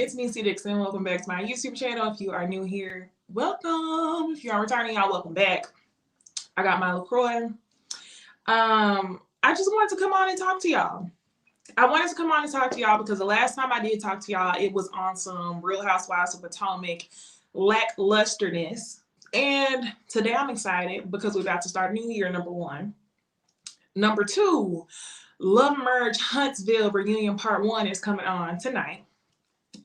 it's Necey Dixon. Welcome back to my YouTube channel. If you are new here, welcome. If you are returning, y'all, welcome back. I got my LaCroix. I just wanted to come on and talk to y'all. I wanted to come on and talk to y'all because the last time I did talk to y'all, it was on some Real Housewives of Potomac lacklusterness. And today I'm excited because we're about to start New Year, number one. Number two, Marriage Huntsville reunion part 1 is coming on tonight.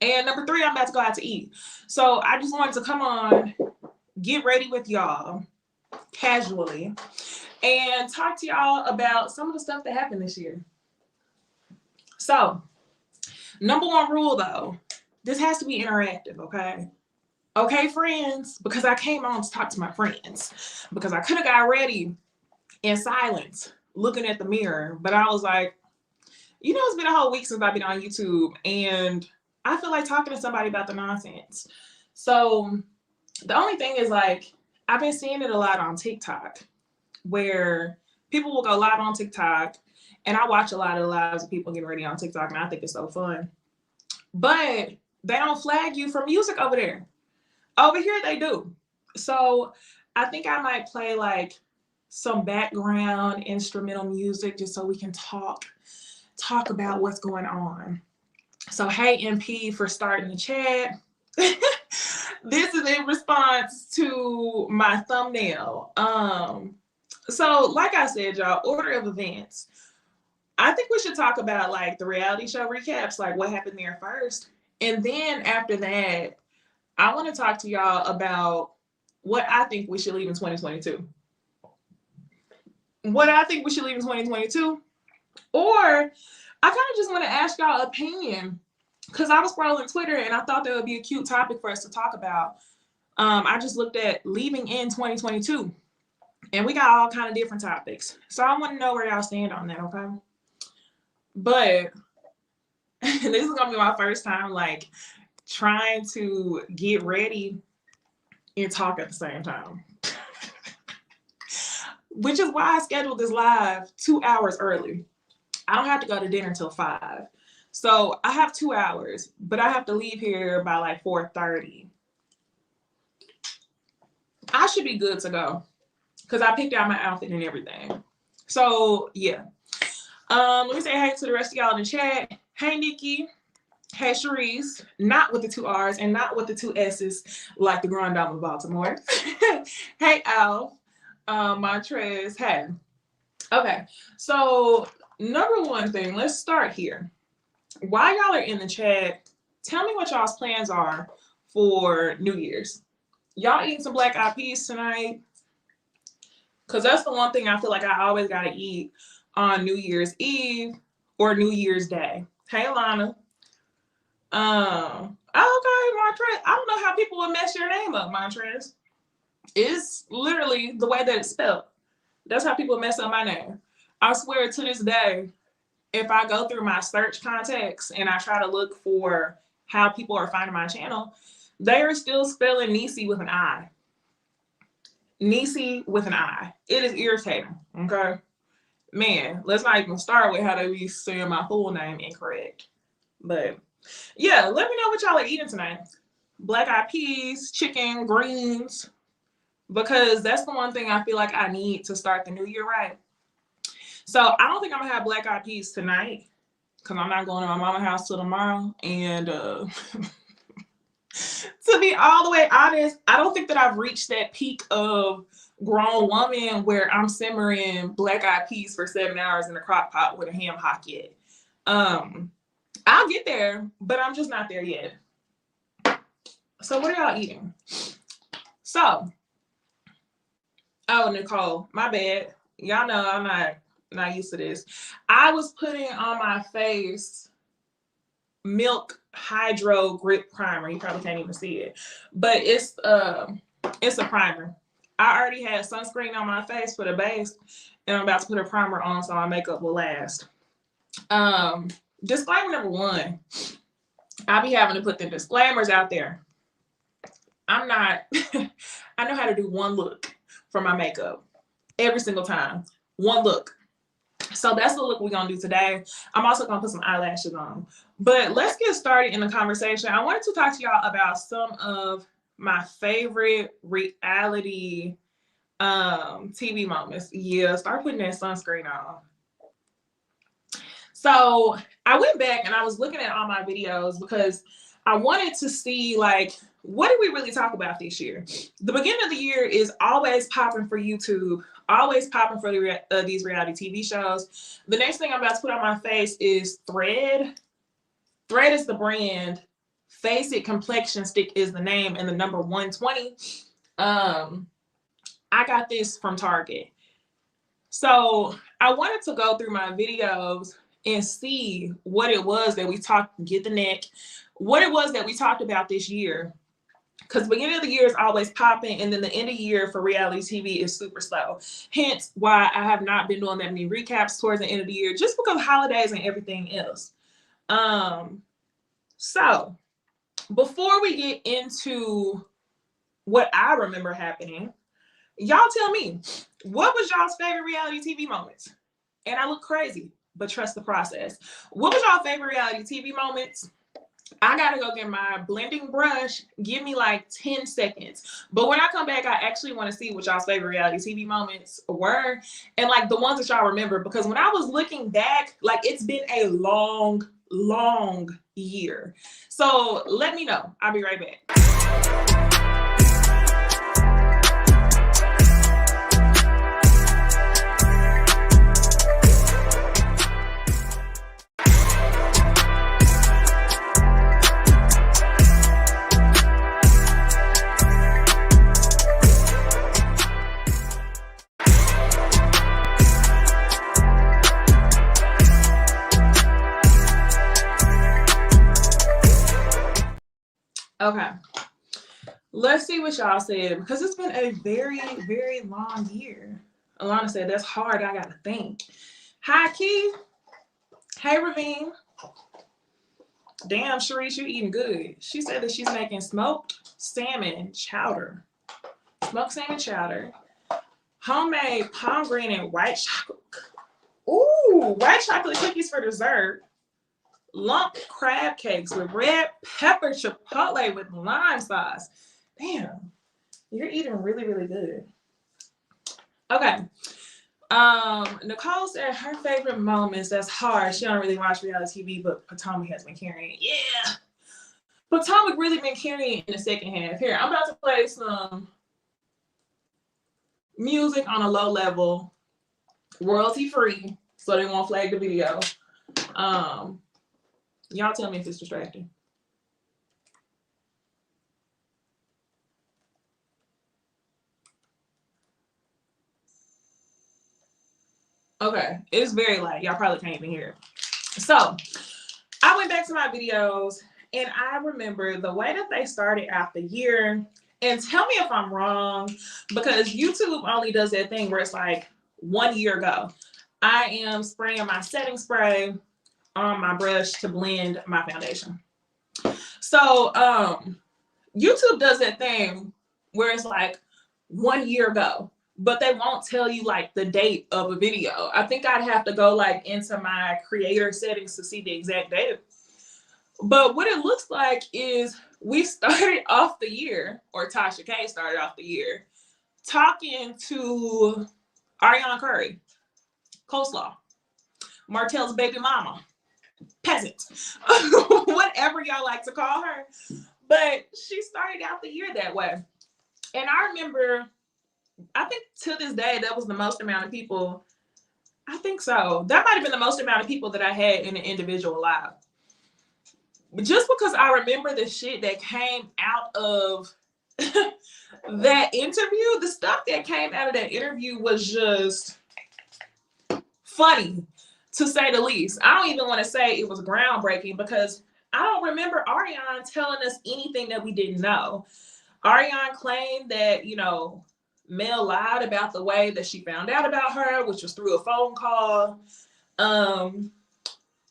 And number 3, I'm about to go out to eat. So I just wanted to come on, get ready with y'all casually, and talk to y'all about some of the stuff that happened this year. So, number 1 rule though, this has to be interactive, okay? Okay, friends, because I came on to talk to my friends, because I could have got ready in silence, looking at the mirror, but I was like, you know, it's been a whole week since I've been on YouTube, and I feel like talking to somebody about the nonsense. So the only thing is, like, I've been seeing it a lot on TikTok, where people will go live on TikTok, and I watch a lot of the lives of people getting ready on TikTok, and I think it's so fun. But they don't flag you for music over there. Over here, they do. So I think I might play, like, some background instrumental music just so we can talk about what's going on. So hey, MP, for starting the chat. This is in response to my thumbnail. So like I said, y'all, order of events. I think we should talk about, like, the reality show recaps, like what happened there first. And then after that, I want to talk to y'all about what I think we should leave in 2022. What I think we should leave in 2022. Or I kind of just want to ask y'all opinion, because I was scrolling Twitter and I thought that would be a cute topic for us to talk about. I just looked at leaving in 2022, and we got all kind of different topics. So I want to know where y'all stand on that, okay? But this is going to be my first time, like, trying to get ready and talk at the same time. Which is why I scheduled this live 2 hours early. I don't have to go to dinner until 5. So I have 2 hours, but I have to leave here by like 4:30. I should be good to go because I picked out my outfit and everything. So yeah. Let me say hey to the rest of y'all in the chat. Hey, Nikki. Hey, Sharice. Not with the 2 R's and not with the 2 S's like the Grand Dame of Baltimore. Hey, Al. Montrez. Hey. Okay. So number 1 thing, let's start here. While y'all are in the chat, tell me what y'all's plans are for New Year's. Y'all eating some black eyed peas tonight? Because that's the one thing I feel like I always got to eat on New Year's Eve or New Year's Day. Hey, Alana. Okay, Montrez. I don't know how people would mess your name up, Montrez. It's literally the way that it's spelled. That's how people mess up my name. I swear to this day, if I go through my search contacts and I try to look for how people are finding my channel, they are still spelling Necey with an I. Necey with an I. It is irritating, okay? Man, let's not even start with how they be saying my full name incorrect. But yeah, let me know what y'all are eating tonight. Black eyed peas, chicken, greens, because that's the one thing I feel like I need to start the new year right. So I don't think I'm gonna have black eyed peas tonight because I'm not going to my mama's house till tomorrow. And to be all the way honest, I don't think that I've reached that peak of grown woman where I'm simmering black eyed peas for 7 hours in a crock pot with a ham hock yet. I'll get there, but I'm just not there yet. So what are y'all eating? So, oh, Nicole, my bad. Y'all know I'm not used to this. I was putting on my face Milk Hydro Grip Primer. You probably can't even see it, but it's a primer. I already had sunscreen on my face for the base, and I'm about to put a primer on so my makeup will last. Disclaimer number 1, I be having to put the disclaimers out there. I know how to do one look for my makeup every single time. One look. So that's the look we're going to do today. I'm also going to put some eyelashes on. But let's get started in the conversation. I wanted to talk to y'all about some of my favorite reality TV moments. Yeah, start putting that sunscreen on. So I went back and I was looking at all my videos because I wanted to see, like, what did we really talk about this year? The beginning of the year is always popping for YouTube, always popping for these reality TV shows. The next thing I'm about to put on my face is Thread. Thread is the brand. Face It Complexion Stick is the name, and the number 120. I got this from Target. So I wanted to go through my videos and see what it was that we talked, get the neck, what it was that we talked about this year. Because beginning of the year is always popping, and then the end of year for reality TV is super slow. Hence why I have not been doing that many recaps towards the end of the year, just because of holidays and everything else. So before we get into what I remember happening, y'all tell me, what was y'all's favorite reality TV moments? And I look crazy, but trust the process. What was y'all favorite reality TV moments? I gotta go get my blending brush. Give me like 10 seconds. But when I come back, I actually want to see what y'all's favorite reality TV moments were, and like the ones that y'all remember. Because when I was looking back, like, it's been a long year. So let me know. I'll be right back. Okay, let's see what y'all said, because it's been a very long year. Alana said, that's hard, I gotta think. Hi, Key. Hey, Ravine. Damn, Sharice, you eating good. She said that she's making smoked salmon chowder. Smoked salmon chowder. Homemade pomegranate white chocolate. Ooh, white chocolate cookies for dessert. Lump crab cakes with red pepper chipotle with lime sauce. Damn, you're eating really good. Okay. Nicole said her favorite moments, that's hard. She don't really watch reality TV, but Potomac has been carrying it. Yeah. Potomac really been carrying it in the second half. Here, I'm about to play some music on a low level, royalty free, so they won't flag the video. Y'all tell me if it's distracting. Okay, it's very light. Y'all probably can't even hear it. So I went back to my videos and I remember the way that they started out the year. And tell me if I'm wrong, because YouTube only does that thing where it's like 1 year ago. I am spraying my setting spray on my brush to blend my foundation. So YouTube does that thing where it's like 1 year ago, but they won't tell you like the date of a video. I think I'd have to go like into my creator settings to see the exact date. But what it looks like is we started off the year, or Tasha K started off the year, talking to Arion Curry, Coleslaw, Martel's baby mama, peasant, whatever y'all like to call her. But she started out the year that way. And I remember, I think to this day, that was the most amount of people. I think so. That might have been the most amount of people that I had in an individual live. Just because I remember the shit that came out of that interview, the stuff that came out of that interview was just funny, to say the least. I don't even want to say it was groundbreaking, because I don't remember Arion telling us anything that we didn't know. Arion claimed that, you know, Mel lied about the way that she found out about her, which was through a phone call. Arion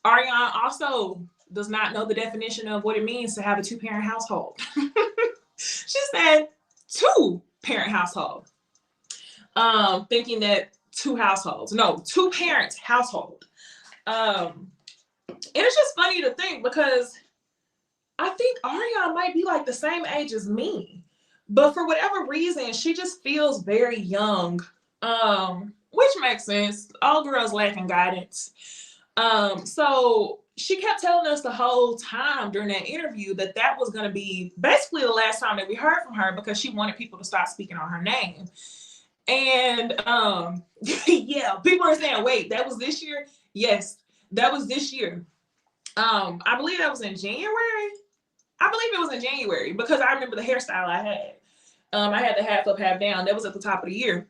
also does not know the definition of what it means to have a 2-parent household. She said 2-parent household, thinking that two households. No, two parents household. And it's just funny to think because I think Arion might be like the same age as me, but for whatever reason, she just feels very young, which makes sense. All girls lacking guidance. So she kept telling us the whole time during that interview that that was going to be basically the last time that we heard from her because she wanted people to stop speaking on her name. And yeah, people are saying, wait, that was this year? Yes, that was this year. I believe that was in January. I believe it was in January because I remember the hairstyle I had. I had the half up, half down. That was at the top of the year.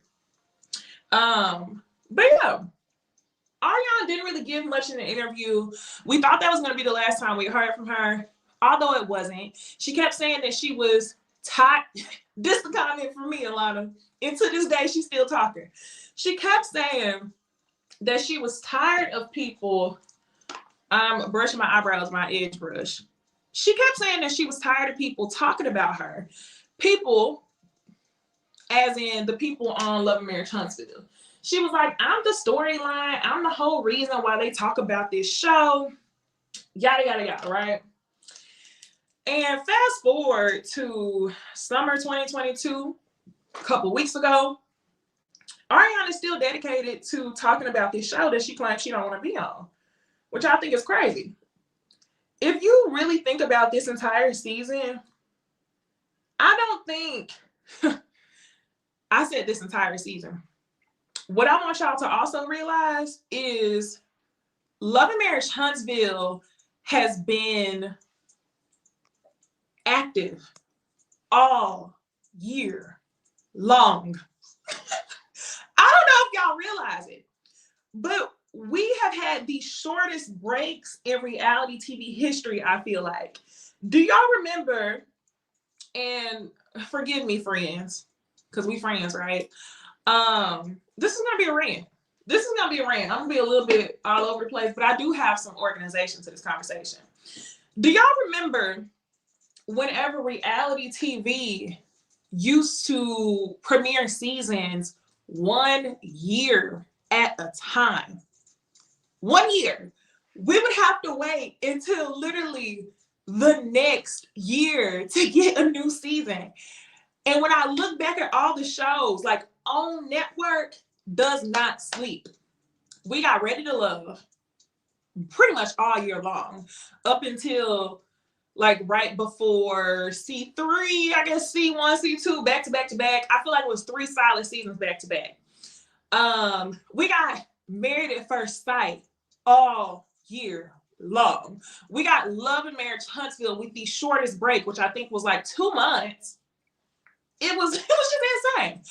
But yeah, Arion didn't really give much in the interview. We thought that was going to be the last time we heard from her, although it wasn't. She kept saying that she was tired. This is the comment from me, Alana. And to this day, she's still talking. She kept saying that she was tired of people. I'm brushing my eyebrows, my edge brush. She kept saying that she was tired of people talking about her. People, as in the people on Love and Marriage Huntsville. She was like, I'm the storyline. I'm the whole reason why they talk about this show. Yada, yada, yada, right? And fast forward to summer 2022, a couple weeks ago, Arion is still dedicated to talking about this show that she claims she don't want to be on, which I think is crazy. If you really think about this entire season, I don't think, I said this entire season. What I want y'all to also realize is Love and Marriage Huntsville has been active all year long. I don't know if y'all realize it, but we have had the shortest breaks in reality TV history, I feel like. Do y'all remember, and forgive me, friends, because we friends, right? This is going to be a rant. This is going to be a rant. I'm going to be a little bit all over the place, but I do have some organization to this conversation. Do y'all remember whenever reality TV used to premiere seasons 1 year at a time? 1 year. We would have to wait until literally the next year to get a new season. And when I look back at all the shows, like OWN Network does not sleep. We got Ready to Love pretty much all year long, up until like right before C3, I guess C1, C2, back to back to back. I feel like it was 3 solid seasons back to back. We got Married at First Sight all year long. We got Love and Marriage Huntsville with the shortest break, which I think was like 2 months. It was just insane.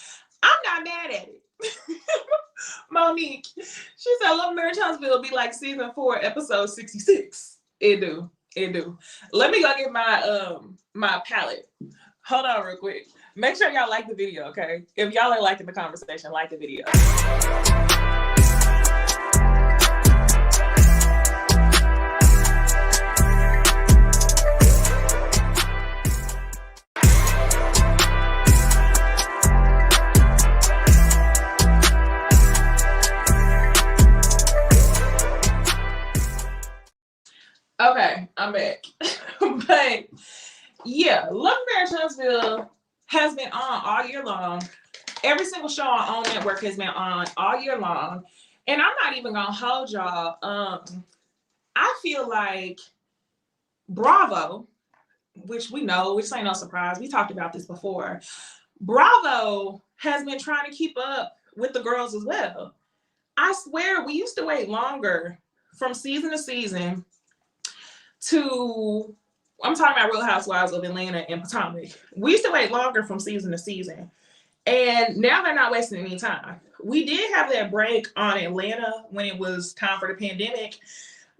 I'm not mad at it. Monique, she said Love and Marriage Huntsville will be like season 4, episode 66. It do. Let me go get my my palette. Hold on real quick. Make sure y'all like the video, okay? If y'all are liking the conversation, like the video. Okay, I'm back. But yeah, Love and Marriage Huntsville has been on all year long. Every single show on OWN Network has been on all year long. And I'm not even gonna hold y'all. I feel like Bravo, which we know, which ain't no surprise. We talked about this before. Bravo has been trying to keep up with the girls as well. I swear we used to wait longer from season to season to, I'm talking about Real Housewives of Atlanta and Potomac. We used to wait longer from season to season. And now they're not wasting any time. We did have that break on Atlanta when it was time for the pandemic.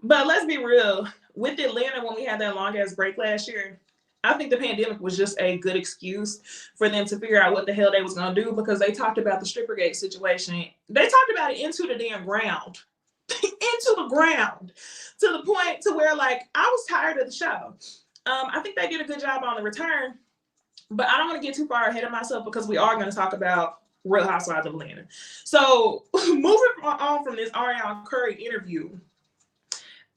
But let's be real. With Atlanta, when we had that long ass break last year, I think the pandemic was just a good excuse for them to figure out what the hell they was going to do, because they talked about the Strippergate situation. They talked about it into the damn ground. Into the ground. To the point to where, like, I was tired of the show. I think they did a good job on the return, but I don't want to get too far ahead of myself because we are going to talk about Real Housewives of Atlanta. So moving on from this Arion Curry interview,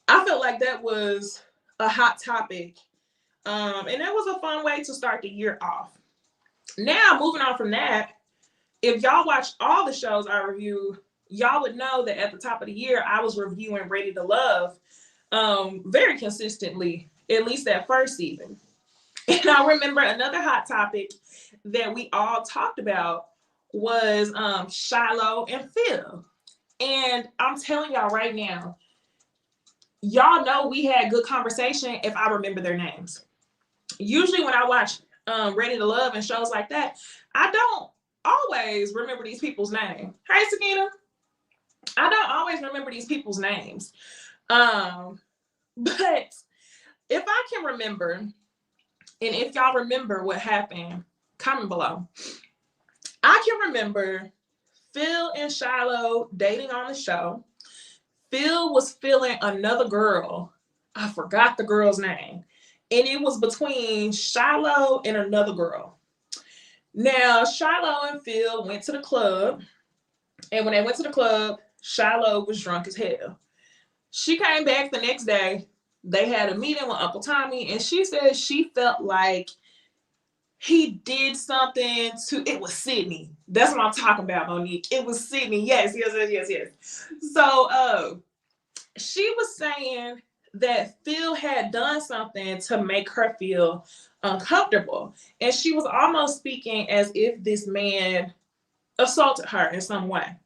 I felt like that was a hot topic. And that was a fun way to start the year off. Now, moving on from that, if y'all watch all the shows I review, y'all would know that at the top of the year, I was reviewing Ready to Love very consistently, at least that first season. And I remember another hot topic that we all talked about was Shiloh and Phil. And I'm telling y'all right now, y'all know we had good conversation if I remember their names. Usually when I watch Ready to Love and shows like that, I don't always remember these people's names. Hey, Sakina. I don't always remember these people's names. But if I can remember, and if y'all remember what happened, comment below. I can remember Phil and Shiloh dating on the show. Phil was feeling another girl. I forgot the girl's name. And it was between Shiloh and another girl. Now, Shiloh and Phil went to the club. And when they went to the club, Shiloh was drunk as hell. She came back the next day. They had a meeting with Uncle Tommy. And she said she felt like he did something to, it was Sydney. That's what I'm talking about, Monique. It was Sydney. Yes. So she was saying that Phil had done something to make her feel uncomfortable. And she was almost speaking as if this man assaulted her in some way.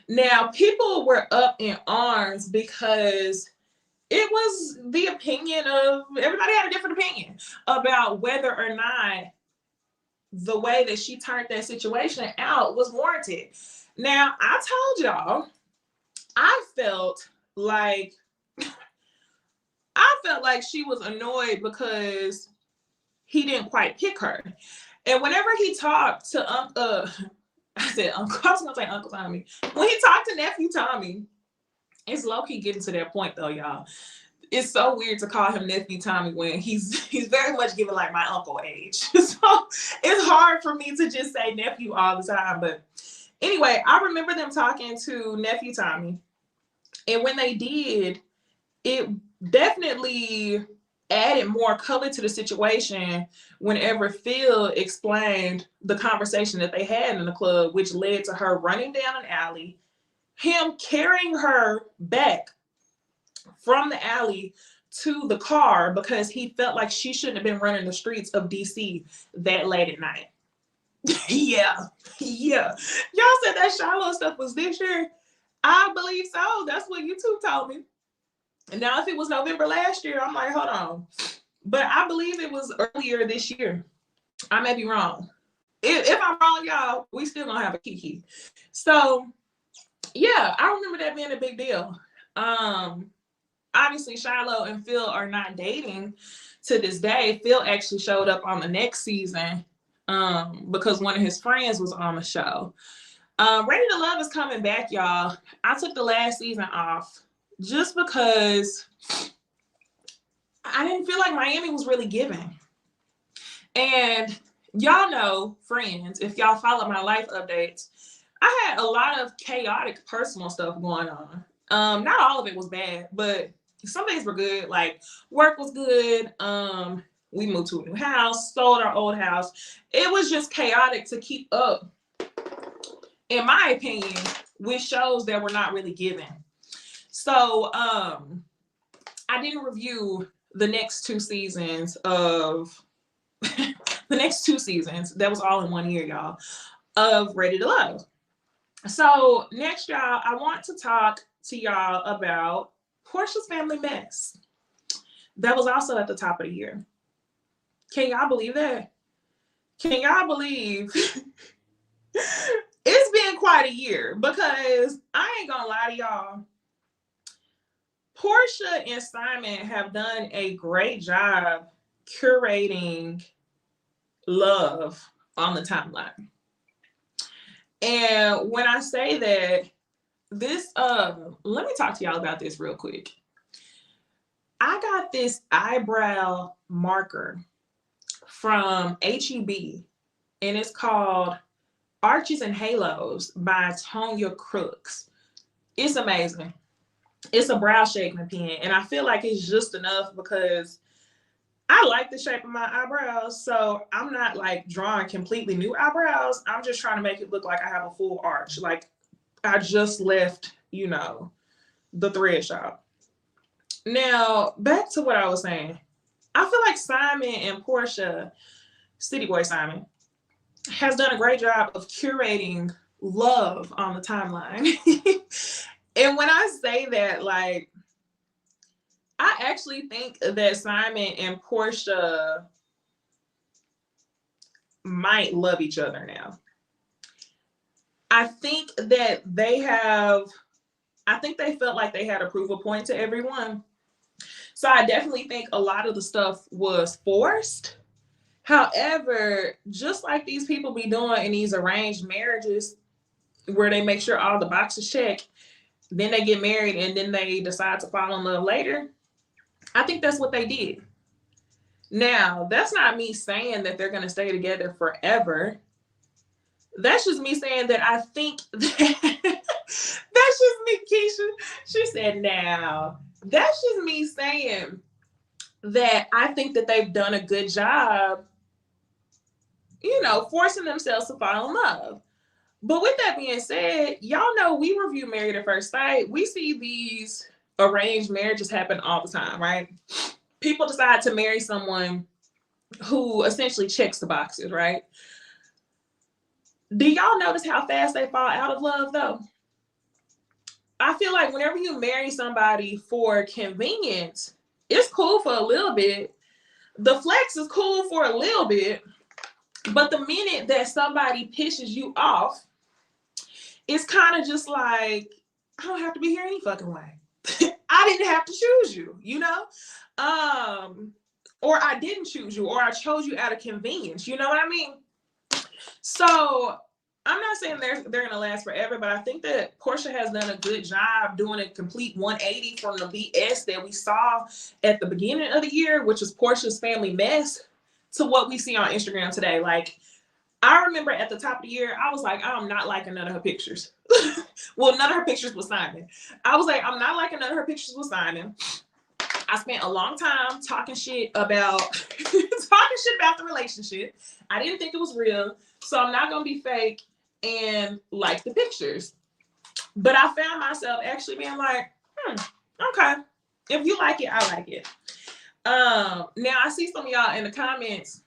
Now, people were up in arms because it was the opinion of, everybody had a different opinion about whether or not the way that she turned that situation out was warranted. Now, I told y'all, I felt like she was annoyed because he didn't quite pick her. And whenever he talked to I was gonna say Uncle Tommy. When he talked to Nephew Tommy, it's low-key getting to that point though, y'all. It's so weird to call him Nephew Tommy when he's very much given like my uncle age. So it's hard for me to just say nephew all the time. But anyway, I remember them talking to Nephew Tommy. And when they did, it definitely added more color to the situation whenever Phil explained the conversation that they had in the club, which led to her running down an alley, him carrying her back from the alley to the car because he felt like she shouldn't have been running the streets of DC that late at night. Yeah. Y'all said that Shiloh stuff was this year. I believe so. That's what YouTube told me. And now if it was November last year, I'm like, hold on. But I believe it was earlier this year. I may be wrong. If I'm wrong, y'all, we still gonna have a kiki. So yeah, I remember that being a big deal. Obviously Shiloh and Phil are not dating to this day. Phil actually showed up on the next season because one of his friends was on the show. Ready to Love is coming back, y'all. I took the last season off just because I didn't feel like Miami was really giving. And y'all know, friends, if y'all follow my life updates, I had a lot of chaotic personal stuff going on. Not all of it was bad, but some days were good. Like work was good. We moved to a new house, sold our old house. It was just chaotic to keep up, in my opinion, with shows that were not really giving. So I didn't review the next two seasons of that was all in 1 year, y'all, of Ready to Love. So next, y'all, I want to talk to y'all about Porsha's family mess. That was also at the top of the year. Can y'all believe that? Can y'all believe it's been quite a year? Because I ain't gonna lie to y'all, Porsha and Simon have done a great job curating love on the timeline. And when I say that, this let me talk to y'all about this real quick. I got this eyebrow marker from HEB, and it's called Arches and Halos by Tonya Crooks. It's amazing. It's a brow shaping pen, and I feel like it's just enough because I like the shape of my eyebrows, so I'm not like drawing completely new eyebrows. I'm just trying to make it look like I have a full arch. Like I just left, you know, the thread shop. Now, back to what I was saying. I feel like Simon and Porsha, City Boy Simon, has done a great job of curating love on the timeline. And when I say that, like, I actually think that Simon and Porsha might love each other now. I think that they felt like they had a proof of point to everyone. So I definitely think a lot of the stuff was forced. However, just like these people be doing in these arranged marriages where they make sure all the boxes check, then they get married and then they decide to fall in love later. I think that's what they did. Now, that's not me saying that they're going to stay together forever. That's just me saying that I think that that's just me, Keisha. She said, now, that's just me saying that I think that they've done a good job, you know, forcing themselves to fall in love. But with that being said, y'all know we review Married at First Sight. We see these arranged marriages happen all the time, right? People decide to marry someone who essentially checks the boxes, right? Do y'all notice how fast they fall out of love, though? I feel like whenever you marry somebody for convenience, it's cool for a little bit. The flex is cool for a little bit. But the minute that somebody pisses you off, it's kind of just like, I don't have to be here any fucking way. I didn't have to choose you, you know? Or I didn't choose you, or I chose you out of convenience. You know what I mean? So I'm not saying they're gonna last forever, but I think that Porsha has done a good job doing a complete 180 from the BS that we saw at the beginning of the year, which was Porsha's family mess, to what we see on Instagram today. Like, I remember at the top of the year, I was like, I'm not liking none of her pictures. Well, none of her pictures with Simon. I was like, I'm not liking none of her pictures with Simon. I spent a long time talking shit about the relationship. I didn't think it was real, so I'm not gonna be fake and like the pictures. But I found myself actually being like, okay, if you like it, I like it. Now I see some of y'all in the comments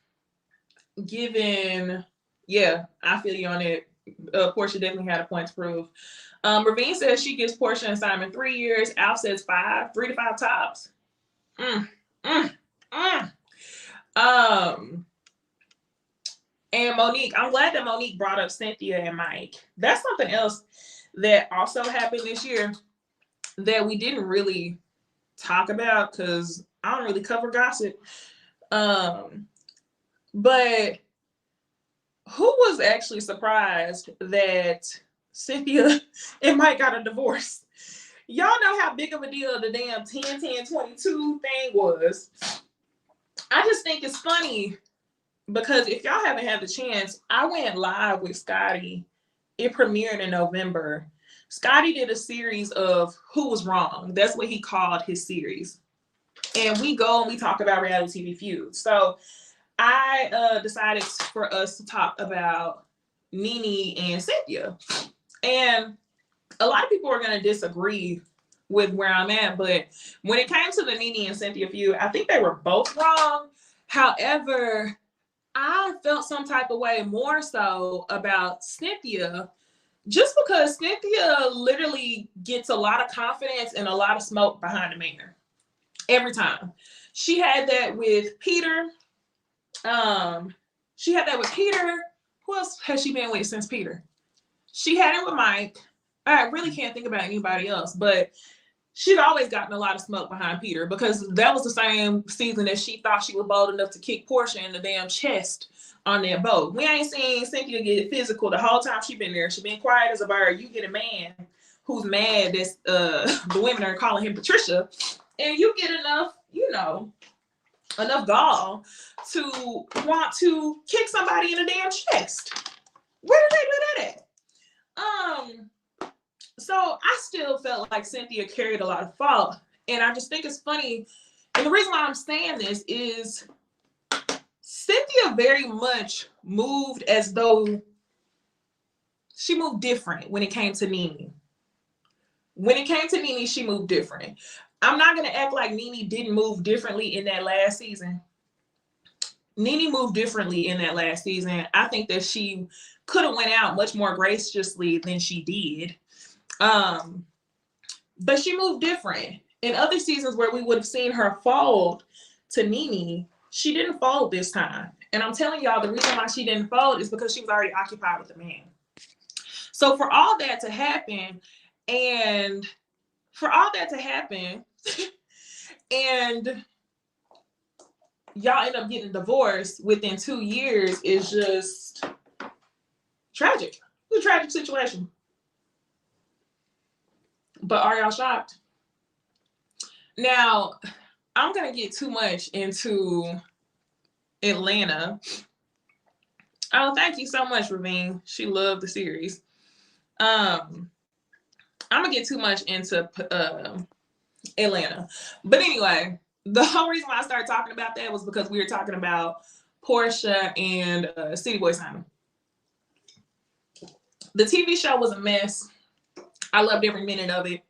giving, yeah, I feel you on it. Porsha definitely had a point to prove. Ravine says she gives Porsha and Simon 3 years. Alf says 5, 3 to 5 tops. And Monique, I'm glad that Monique brought up Cynthia and Mike. That's something else that also happened this year that we didn't really talk about because I don't really cover gossip. But who was actually surprised that Cynthia and Mike got a divorce? Y'all know how big of a deal the damn 10-10-22 thing was. I just think it's funny because if y'all haven't had the chance, I went live with Scotty. It premiered in November. Scotty did a series of Who Was Wrong. That's what he called his series. And we go and we talk about reality TV feuds. So I decided for us to talk about Nene and Cynthia. And a lot of people are going to disagree with where I'm at, but when it came to the Nene and Cynthia feud, I think they were both wrong. However, I felt some type of way more so about Cynthia, just because Cynthia literally gets a lot of confidence and a lot of smoke behind the man every time. She had that with Peter. She had that with Peter. Who else has she been with since Peter? She had it with Mike. I really can't think about anybody else, but she's always gotten a lot of smoke behind Peter because that was the same season that she thought she was bold enough to kick Porsha in the damn chest on that boat. We ain't seen Cynthia get physical the whole time she been there. She been quiet as a bird. You get a man who's mad that the women are calling him Patricia, and you get enough, you know, enough gall to want to kick somebody in the damn chest. Where did they do So I still felt like Cynthia carried a lot of fault. And I just think it's funny. And the reason why I'm saying this is Cynthia very much moved as though she moved different when it came to Nene. When it came to Nene, she moved different. I'm not going to act like Nene didn't move differently in that last season. Nene moved differently in that last season. I think that she could have went out much more graciously than she did. But she moved different. In other seasons where we would have seen her fold to Nene, she didn't fold this time. And I'm telling y'all, the reason why she didn't fold is because she was already occupied with the man. So for all that to happen, and y'all end up getting divorced within 2 years is just tragic. It's a tragic situation. But are y'all shocked? Now, I'm going to get too much into Atlanta. Oh, thank you so much, Ravine. She loved the series. I'm going to get too much into Atlanta. But anyway, the whole reason why I started talking about that was because we were talking about Porsha and City Boy Simon. The TV show was a mess. I loved every minute of it.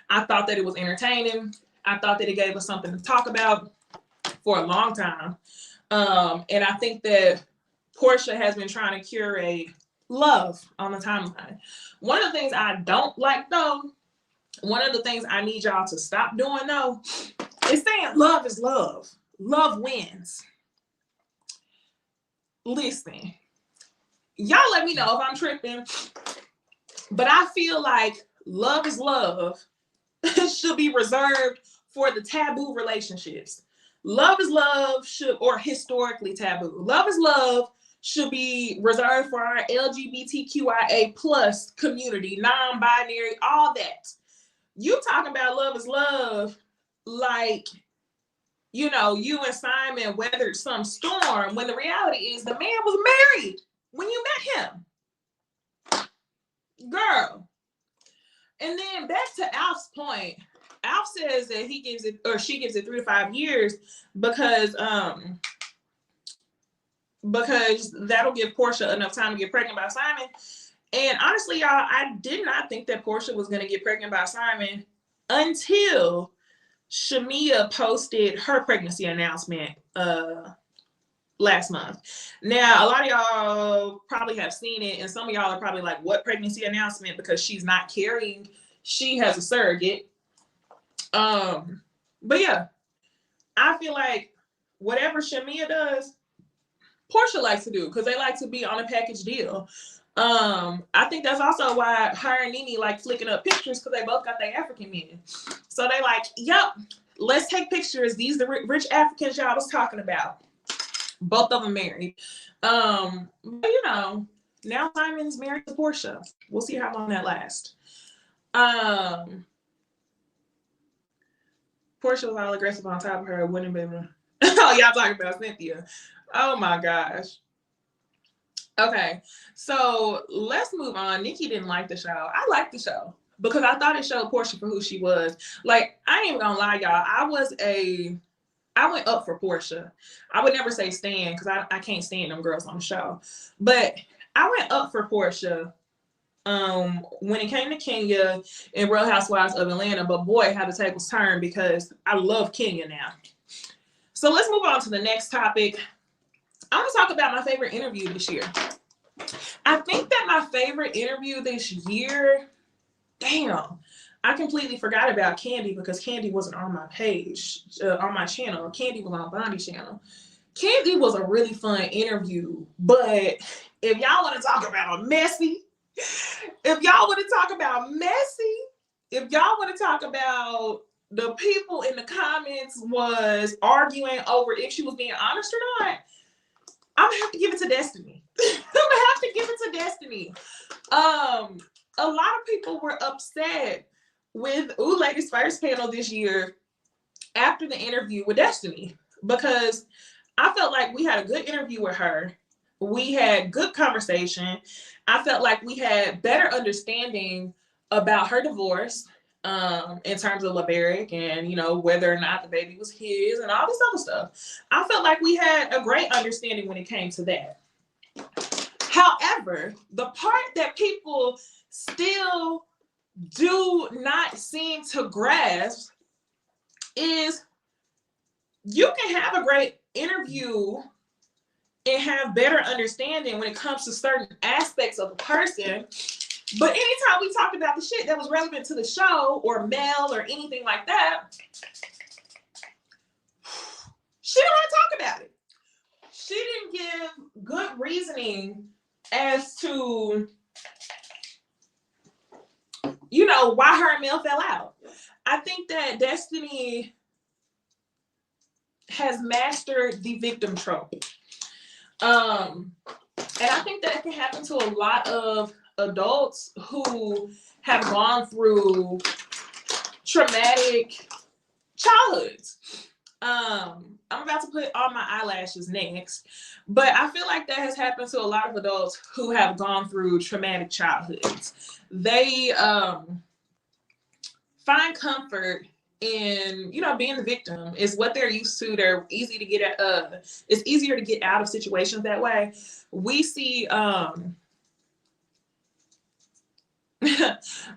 I thought that it was entertaining. I thought that it gave us something to talk about for a long time. And I think that Porsha has been trying to curate love on the timeline. One of the things I don't like, though, one of the things I need y'all to stop doing, though, is saying love is love. Love wins. Listen, y'all let me know if I'm tripping, but I feel like love is love should be reserved for the taboo relationships. Love is love or historically taboo. Love is love should be reserved for our LGBTQIA plus community, non-binary, all that. You talking about love is love like, you know, you and Simon weathered some storm, when the reality is the man was married when you met him. Girl. And then back to Alf's point. Alf says that he gives it, or she gives it 3 to 5 years because that'll give Porsha enough time to get pregnant by Simon. And honestly, y'all, I did not think that Porsha was going to get pregnant by Simon until Shamia posted her pregnancy announcement last month. Now, a lot of y'all probably have seen it, and some of y'all are probably like, what pregnancy announcement? Because she's not carrying. She has a surrogate. But yeah, I feel like whatever Shamia does, Porsha likes to do, because they like to be on a package deal. I think that's also why her and Nene like flicking up pictures, because they both got their African men. So they like, yep, let's take pictures. These the rich Africans y'all was talking about. Both of them married. But you know, now Simon's married to Porsha. We'll see how long that lasts. Porsha was all aggressive on top of her. Wouldn't have been. Oh, y'all talking about Cynthia. Oh my gosh. Okay, so let's move on. Nikki didn't like the show. I liked the show because I thought it showed Porsha for who she was. Like, I ain't even gonna lie, y'all. I went up for Porsha. I would never say stan because I can't stand them girls on the show. But I went up for Porsha when it came to Kenya and Real Housewives of Atlanta. But boy, how the tables turned, because I love Kenya now. So let's move on to the next topic. I want to talk about my favorite interview this year. I think that my favorite interview this year, damn, I completely forgot about Candy because Candy wasn't on my page, on my channel. Candy was on Bondi's channel. Candy was a really fun interview, but if y'all want to talk about Necey, if y'all want to talk about the people in the comments was arguing over if she was being honest or not, I'm gonna have to give it to Destiny. A lot of people were upset with Ooh Ladies First panel this year after the interview with Destiny, because I felt like we had a good interview with her. We had good conversation. I felt like we had better understanding about her divorce, in terms of LeBaric and, you know, whether or not the baby was his and all this other stuff. I felt like we had a great understanding when it came to that. However, the part that people still do not seem to grasp is you can have a great interview and have better understanding when it comes to certain aspects of a person. But anytime we talked about the shit that was relevant to the show or Mel or anything like that, she didn't want to talk about it. She didn't give good reasoning as to, you know, why her and Mel fell out. I think that Destiny has mastered the victim trope. And I think that can happen to a lot of adults who have gone through traumatic childhoods. I'm about to put on my eyelashes next, but I feel like that has happened to a lot of adults who have gone through traumatic childhoods. They find comfort in, you know, being the victim. Is what they're used to. They're easy to get at. It's easier to get out of situations that way. We see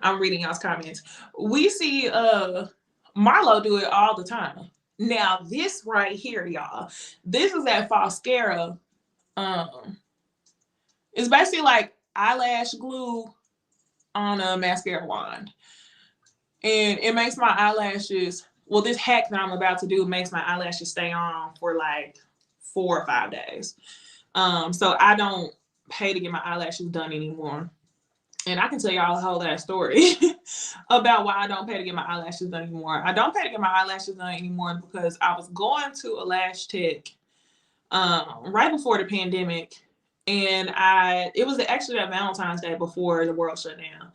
I'm reading y'all's comments. We see Marlo do it all the time. Now this right here, y'all, this is that mascara. It's basically like eyelash glue on a mascara wand, and it makes my eyelashes, well, this hack that I'm about to do makes my eyelashes stay on for like 4 or 5 days. So I don't pay to get my eyelashes done anymore. And I can tell y'all a whole that story about why I don't pay to get my eyelashes done anymore. I don't pay to get my eyelashes done anymore because I was going to a lash tech right before the pandemic. And it was actually that Valentine's Day before the world shut down.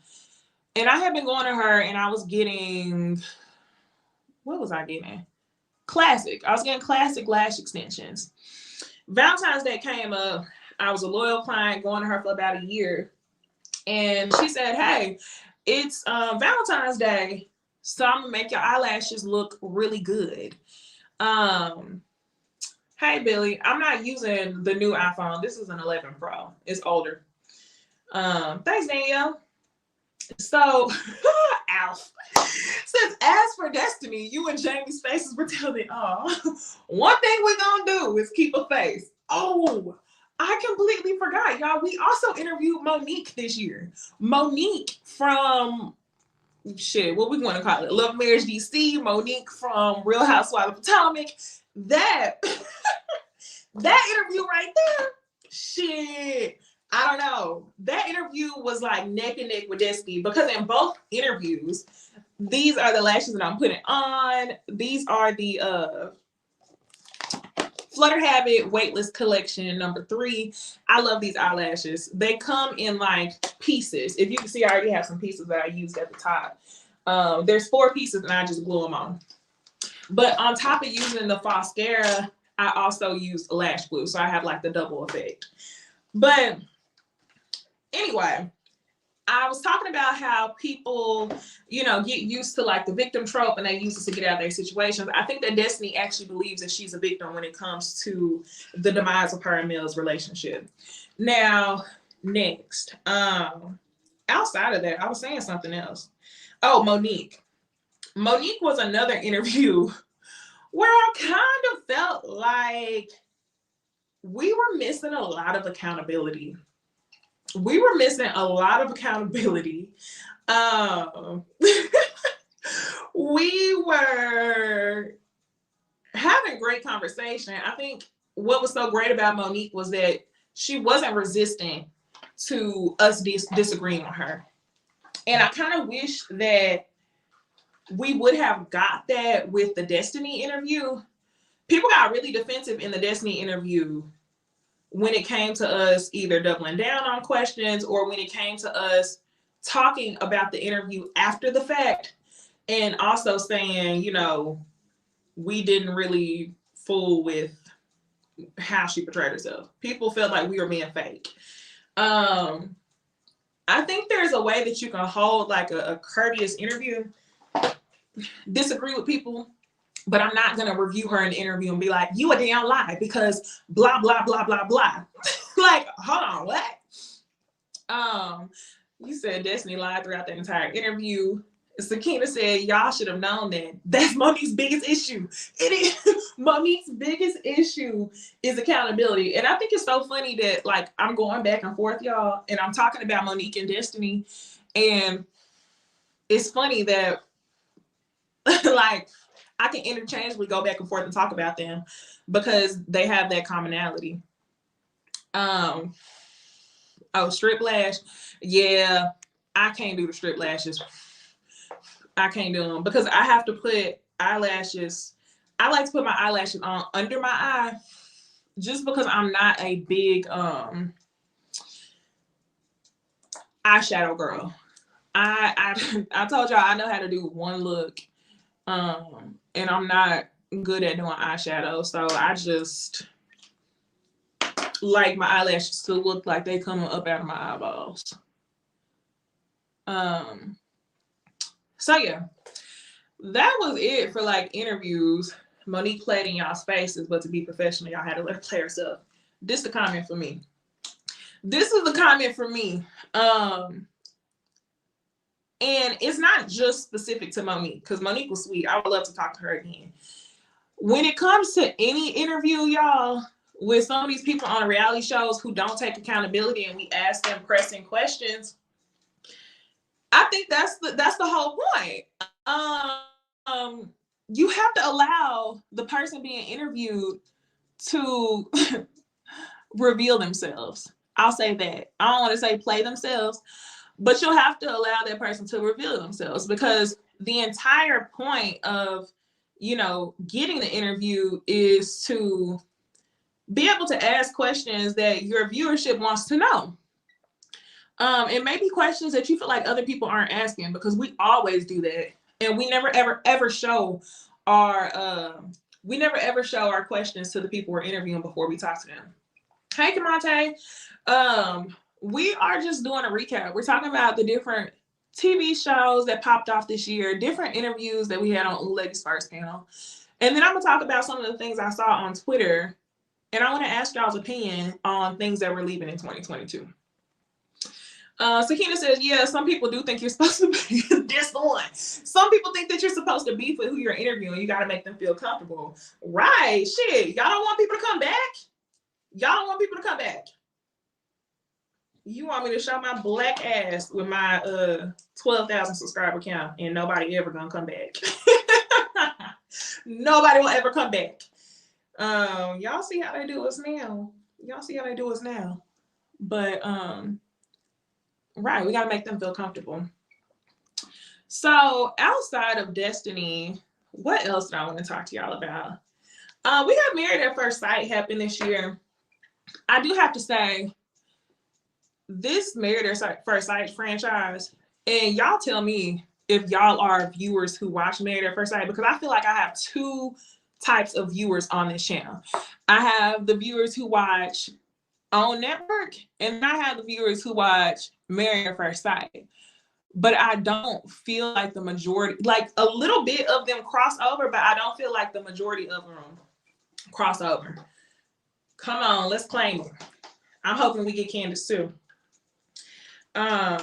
And I had been going to her and I was getting, what was I getting? Classic. I was getting classic lash extensions. Valentine's Day came up. I was a loyal client going to her for about a year. And she said, hey, it's Valentine's Day, so I'm gonna make your eyelashes look really good. Hey, Billy, I'm not using the new iPhone. This is an 11 Pro. It's older. Thanks, Danielle. So, Alf says, as for Destiny, you and Jamie's faces were telling, one thing we're gonna do is keep a face. Oh, I completely forgot, y'all. We also interviewed Monique this year. Monique from, what we want to call it? Love Marriage DC. Monique from Real Housewives of Potomac. That interview right there, I don't know. That interview was like neck and neck with Destiny, because in both interviews, these are the lashes that I'm putting on. These are the Flutter Habit Weightless Collection number 3. I love these eyelashes. They come in like pieces. If you can see, I already have some pieces that I used at the top. There's 4 pieces and I just glue them on. But on top of using the mascara, I also used lash glue. So I have like the double effect. But anyway, I was talking about how people, get used to like the victim trope and they use it to get out of their situations. I think that Destiny actually believes that she's a victim when it comes to the demise of her and Mel's relationship. Now, next, outside of that, I was saying something else. Oh, Monique. Monique was another interview where I kind of felt like we were missing a lot of accountability. We were having great conversation. I think what was so great about Monique was that she wasn't resistant to us disagreeing with her. And I kind of wish that we would have got that with the Destiny interview. People got really defensive in the Destiny interview when it came to us either doubling down on questions or when it came to us talking about the interview after the fact, and also saying, we didn't really fool with how she portrayed herself. People felt like we were being fake. I think there's a way that you can hold like a courteous interview. Disagree with people, but I'm not gonna review her in the interview and be like, you a damn lie because blah blah blah blah blah. Like, hold on, what? You said Destiny lied throughout the entire interview. Sakina said, y'all should have known that. That's Monique's biggest issue. It is Monique's biggest issue is accountability. And I think it's so funny that like I'm going back and forth, y'all, and I'm talking about Monique and Destiny. And it's funny that like I can interchangeably go back and forth and talk about them because they have that commonality. Oh, strip lash. Yeah, I can't do the strip lashes. I can't do them because I have to put eyelashes. I like to put my eyelashes on under my eye just because I'm not a big eyeshadow girl. I told y'all I know how to do one look, and I'm not good at doing eyeshadow, so I just like my eyelashes to look like they coming up out of my eyeballs. So yeah, that was it for like interviews. Monique played in y'all's faces, but to be professional, y'all had to let her play herself. This is the comment for me. This is the comment for me. And it's not just specific to Monique, because Monique was sweet. I would love to talk to her again. When it comes to any interview, y'all, with some of these people on reality shows who don't take accountability and we ask them pressing questions, I think that's the whole point. You have to allow the person being interviewed to reveal themselves. I'll say that. I don't want to say play themselves, but you'll have to allow that person to reveal themselves, because the entire point of, you know, getting the interview is to be able to ask questions that your viewership wants to know. It may be questions that you feel like other people aren't asking, because we always do that. And we never, ever show our questions to the people we're interviewing before we talk to them. Hey, Kamante. We are just doing a recap. We're talking about the different TV shows that popped off this year, different interviews that we had on Ladies First panel. And then I'm gonna talk about some of the things I saw on Twitter. And I want to ask y'all's opinion on things that we're leaving in 2022. Sakina says, yeah, some people do think you're supposed to be this one. Some people think that you're supposed to beef with who you're interviewing. You got to make them feel comfortable. Right. Shit. Y'all don't want people to come back? Y'all don't want people to come back. You want me to show my black ass with my 12,000 subscriber count and nobody ever gonna come back. Nobody will ever come back. Y'all see how they do us now. But right, we gotta make them feel comfortable. So outside of Destiny, what else do I want to talk to y'all about? We have Married at First Sight happen this year. I do have to say, this Married at First Sight franchise, and y'all tell me if y'all are viewers who watch Married at First Sight, because I feel like I have two types of viewers on this channel. I have the viewers who watch on network, and I have the viewers who watch Married at First Sight. But I don't feel like the majority, like a little bit of them cross over, but I don't feel like the majority of them cross over. Come on, let's claim it. I'm hoping we get Candace too. I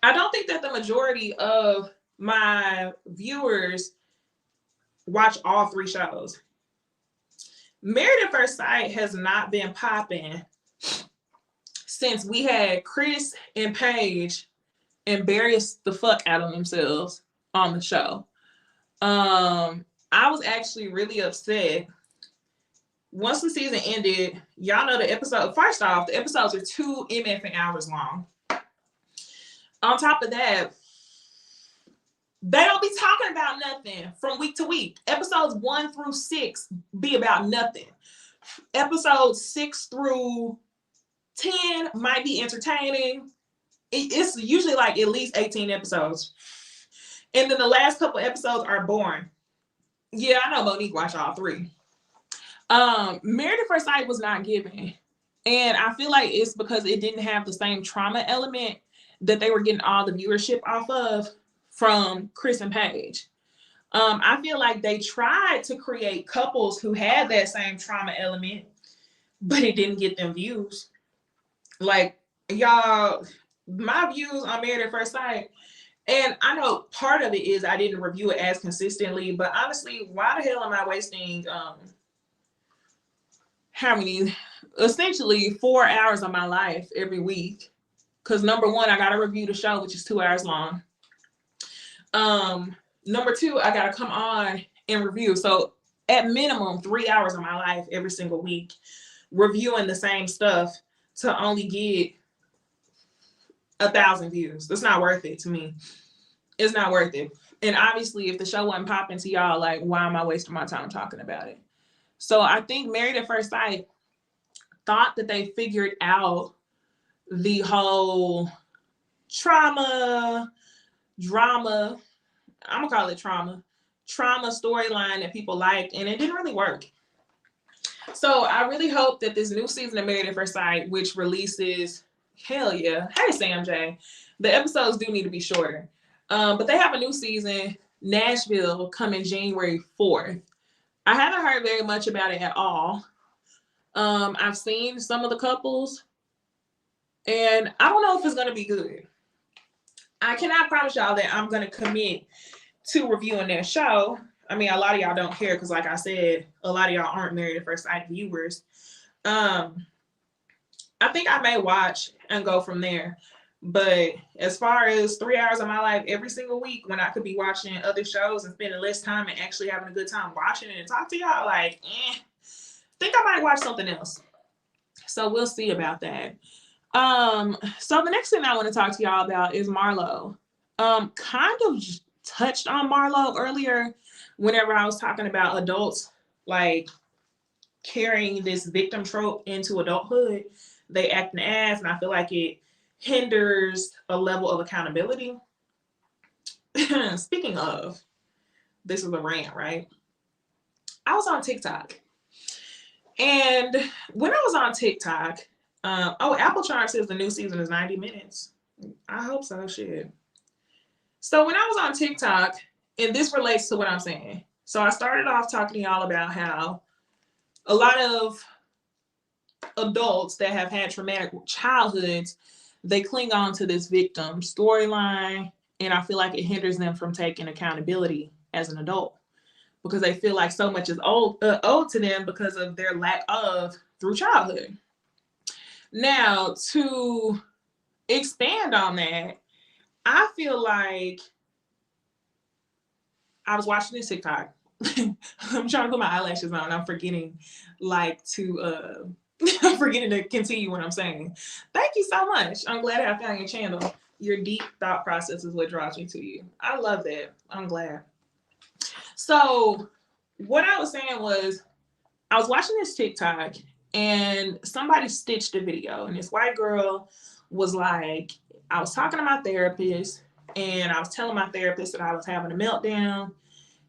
don't think that the majority of my viewers watch all three shows. Married at First Sight has not been popping since we had Chris and Paige embarrass the fuck out of themselves on the show. I was actually really upset. Once the season ended, y'all know the episode, first off, the episodes are 2 MFing hours long. On top of that, they don't be talking about nothing from week to week. Episodes 1 through 6 be about nothing. Episodes 6 through 10 might be entertaining. It's usually like at least 18 episodes. And then the last couple episodes are boring. Yeah, I know Monique watched all 3. Married at First Sight was not given. And I feel like it's because it didn't have the same trauma element that they were getting all the viewership off of from Chris and Paige. I feel like they tried to create couples who had that same trauma element, but it didn't get them views. Like, y'all, my views on Married at First Sight, and I know part of it is I didn't review it as consistently, but honestly, why the hell am I wasting essentially 4 hours of my life every week? Because number one, I gotta review the show, which is 2 hours long. Number two, I gotta come on and review. So at minimum 3 hours of my life every single week reviewing the same stuff to only get 1,000 views. That's not worth it to me. It's not worth it. And obviously, if the show wasn't popping to y'all, like, why am I wasting my time talking about it? So I think Married at First Sight thought that they figured out the whole drama, I'm gonna call it trauma storyline that people liked, and it didn't really work. So I really hope that this new season of Married at First Sight, which releases, hell yeah, hey Sam J, the episodes do need to be shorter, but they have a new season, Nashville, coming January 4th. I haven't heard very much about it at all. I've seen some of the couples, and I don't know if it's gonna be good. I cannot promise y'all that I'm gonna commit to reviewing their show. I mean, a lot of y'all don't care because, like I said, a lot of y'all aren't Married at First Sight viewers. I think I may watch and go from there. But as far as 3 hours of my life every single week, when I could be watching other shows and spending less time and actually having a good time watching it and talk to y'all, like, think I might watch something else. So we'll see about that. So the next thing I want to talk to y'all about is Marlo. Kind of touched on Marlo earlier whenever I was talking about adults like carrying this victim trope into adulthood. They act an ass, and I feel like it hinders a level of accountability. Speaking of, this is a rant, right? I was on TikTok, and when I was on TikTok, Apple Chart says the new season is 90 minutes. I hope so, shit. So when I was on TikTok, and this relates to what I'm saying. So I started off talking to y'all about how a lot of adults that have had traumatic childhoods, they cling on to this victim storyline, and I feel like it hinders them from taking accountability as an adult because they feel like so much is owed to them because of their lack of through childhood. Now, to expand on that, I feel like I was watching this TikTok. I'm trying to put my eyelashes on. I'm forgetting I'm forgetting to continue what I'm saying. Thank you so much. I'm glad I found your channel. Your deep thought process is what draws me to you. I love that. I'm glad. So what I was saying was I was watching this TikTok and somebody stitched a video, and this white girl was like, I was talking to my therapist and I was telling my therapist that I was having a meltdown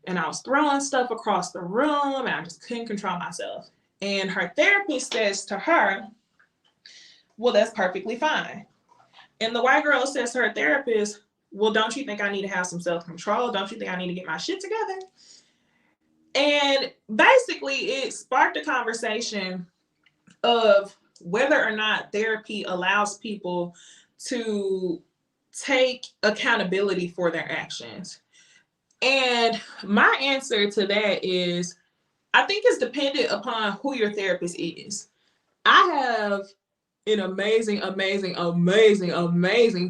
and I was throwing stuff across the room and I just couldn't control myself. And her therapist says to her, well, that's perfectly fine. And the white girl says to her therapist, well, don't you think I need to have some self-control? Don't you think I need to get my shit together? And basically it sparked a conversation of whether or not therapy allows people to take accountability for their actions. And my answer to that is, I think it's dependent upon who your therapist is. I have an amazing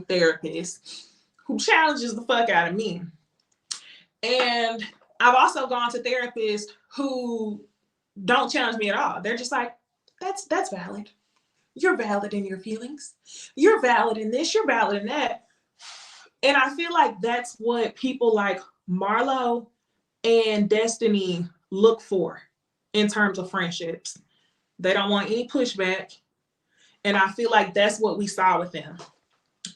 therapist who challenges the fuck out of me. And I've also gone to therapists who don't challenge me at all. They're just like, that's valid. You're valid in your feelings. You're valid in this, you're valid in that. And I feel like that's what people like Marlo and Destiny look for in terms of friendships. They don't want any pushback. And I feel like that's what we saw with them.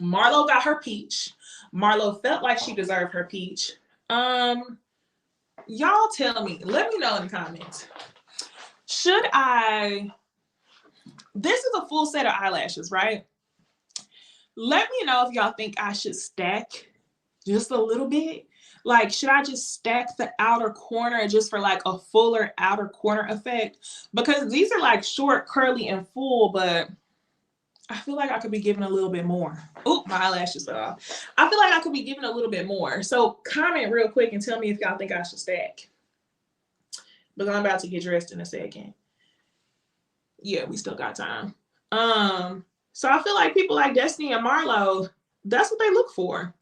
Marlo got her peach. Marlo felt like she deserved her peach. Y'all tell me, let me know in the comments. This is a full set of eyelashes, right? Let me know if y'all think I should stack just a little bit. Like, should I just stack the outer corner just for like a fuller outer corner effect? Because these are like short, curly, and full, but I feel like I could be giving a little bit more. Oop, my eyelashes fell off. I feel like I could be giving a little bit more. So comment real quick and tell me if y'all think I should stack. But I'm about to get dressed in a second. Yeah, we still got time. So I feel like people like Destiny and Marlo, that's what they look for.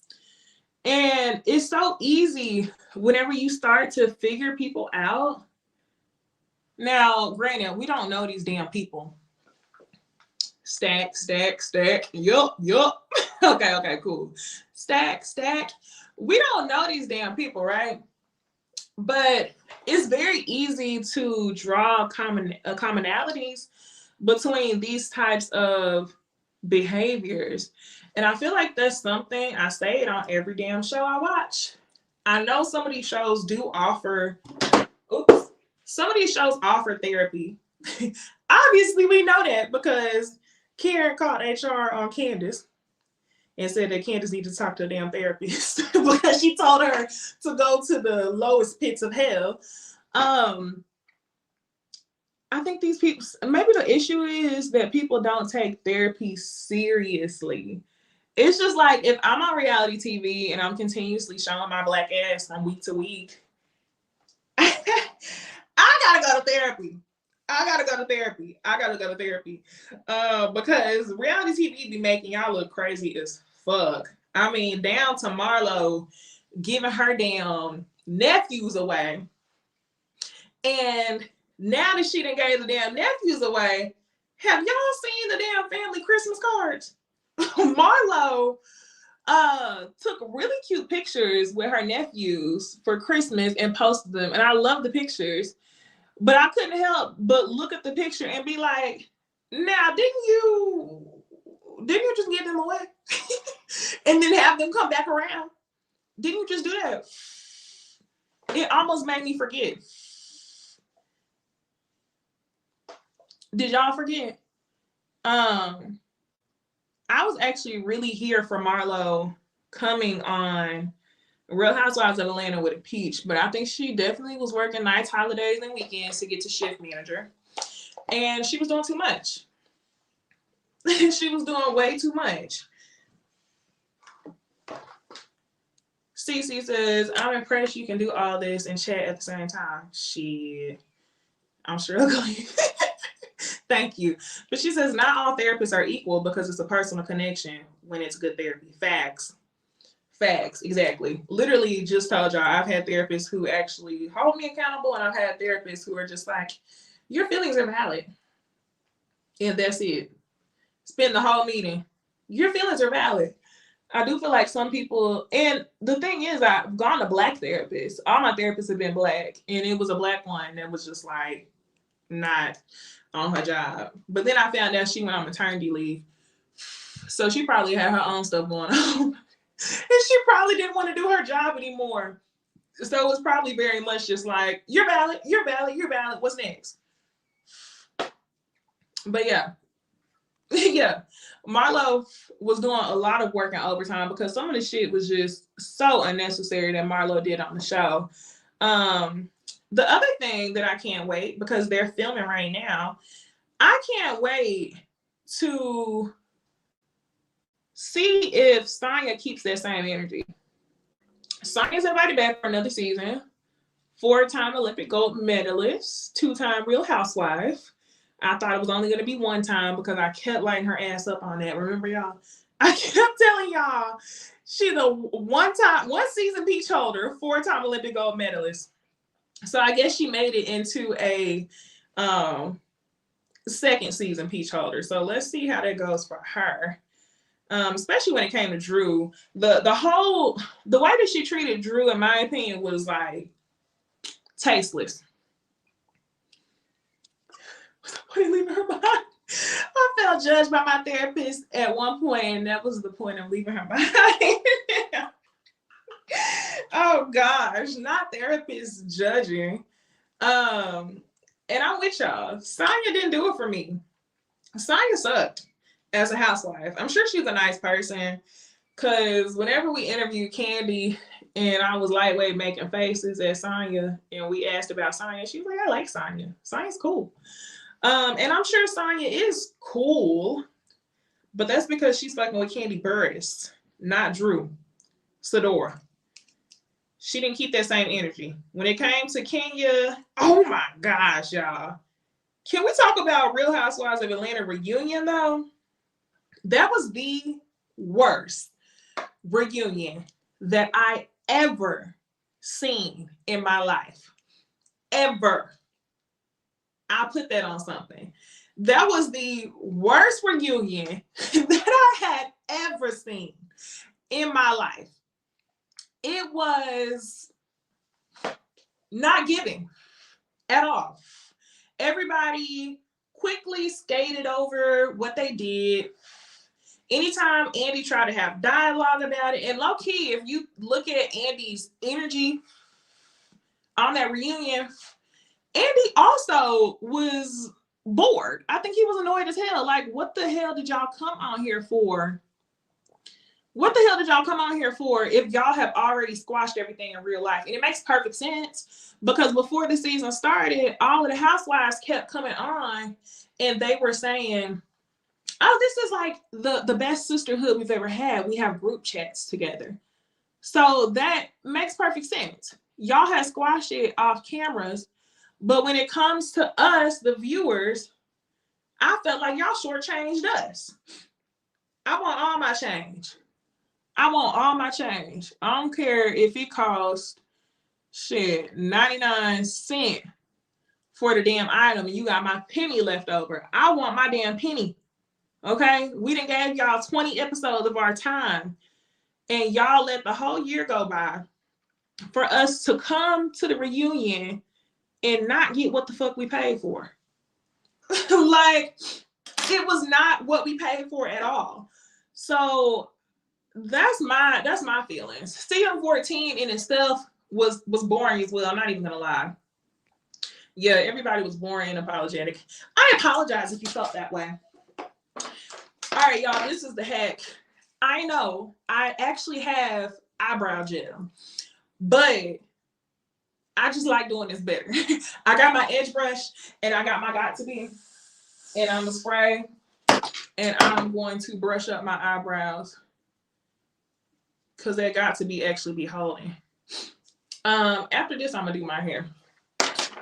And it's so easy whenever you start to figure people out. Now, granted, we don't know these damn people. Stack. Yup. Okay, cool. Stack. We don't know these damn people, right? But it's very easy to draw commonalities between these types of behaviors. And I feel like that's something I say it on every damn show I watch. I know some of these shows do offer, some of these shows offer therapy. Obviously, we know that because Karen called HR on Candace and said that Candace needed to talk to a damn therapist because she told her to go to the lowest pits of hell. I think these people, maybe the issue is that people don't take therapy seriously. It's just like, if I'm on reality TV and I'm continuously showing my black ass from week to week, I gotta go to therapy. Because reality TV be making y'all look crazy as fuck. I mean, down to Marlo giving her damn nephews away. And now that she done gave the damn nephews away, have y'all seen the damn family Christmas cards? Marlo took really cute pictures with her nephews for Christmas and posted them. And I love the pictures. But I couldn't help but look at the picture and be like, now, didn't you just give them away? And then have them come back around? Didn't you just do that? It almost made me forget. Did y'all forget? I was actually really here for Marlo coming on Real Housewives of Atlanta with a peach, but I think she definitely was working nights, holidays, and weekends to get to shift manager. And she was doing too much. She was doing way too much. Cece says, I'm impressed you can do all this and chat at the same time. Shit. I'm struggling. Thank you. But she says, not all therapists are equal because it's a personal connection when it's good therapy. Facts, exactly. Literally just told y'all, I've had therapists who actually hold me accountable, and I've had therapists who are just like, your feelings are valid. And that's it. Spend the whole meeting. Your feelings are valid. I do feel like some people, and the thing is, I've gone to Black therapists. All my therapists have been Black, and it was a Black one that was just like not on her job. But then I found out she went on maternity leave. So she probably had her own stuff going on. And she probably didn't want to do her job anymore. So it was probably very much just like, you're valid. What's next? But yeah. Marlo was doing a lot of work and overtime because some of the shit was just so unnecessary that Marlo did on the show. The other thing that I can't wait, because they're filming right now, I can't wait to see if Sonya keeps that same energy. Sonya's invited back for another season. 4-time Olympic gold medalist, 2-time Real Housewife. I thought it was only going to be 1 time because I kept lighting her ass up on that. Remember, y'all? I kept telling y'all she's a 1 season peach holder, 4-time Olympic gold medalist. So I guess she made it into a 2nd season peach holder. So let's see how that goes for her. Especially when it came to Drew. The way that she treated Drew, in my opinion, was like tasteless. What's the point of leaving her behind? I felt judged by my therapist at one point, and that was the point of leaving her behind. Oh gosh, not therapists judging. And I'm with y'all. Sonya didn't do it for me. Sonya sucked. as a housewife. I'm sure she's a nice person, because whenever we interviewed Candy and I was lightweight making faces at Sonya and we asked about Sonya, she was like, I like Sonya. Sonya's cool. And I'm sure Sonya is cool, but that's because she's fucking with Candy Burris, not Drew Sidora. She didn't keep that same energy. When it came to Kenya, oh my gosh, y'all. Can we talk about Real Housewives of Atlanta reunion, though? That was the worst reunion that I ever seen in my life. Ever. I put that on something. That was the worst reunion that I had ever seen in my life. It was not giving at all. Everybody quickly skated over what they did. Anytime Andy tried to have dialogue about it, and low key, if you look at Andy's energy on that reunion, Andy also was bored. I think he was annoyed as hell. Like, what the hell did y'all come on here for? What the hell did y'all come on here for if y'all have already squashed everything in real life? And it makes perfect sense, because before the season started, all of the housewives kept coming on and they were saying, oh, this is like the best sisterhood we've ever had. We have group chats together. So that makes perfect sense. Y'all have squashed it off cameras, but when it comes to us, the viewers, I felt like y'all shortchanged us. I want all my change. I want all my change. I don't care if it costs shit 99 cents for the damn item and you got my penny left over. I want my damn penny. Okay? We done gave y'all 20 episodes of our time and y'all let the whole year go by for us to come to the reunion and not get what the fuck we paid for. Like, it was not what we paid for at all. So that's my feelings. Season 14 in itself was boring as well. I'm not even gonna lie. Yeah, everybody was boring and apologetic. I apologize if you felt that way. All right, y'all, this is the hack. I know I actually have eyebrow gel, but I just like doing this better. I got my edge brush and I got my Got2b, and I'm gonna spray and I'm going to brush up my eyebrows because that Got2b actually be holding. After this, I'm gonna do my hair.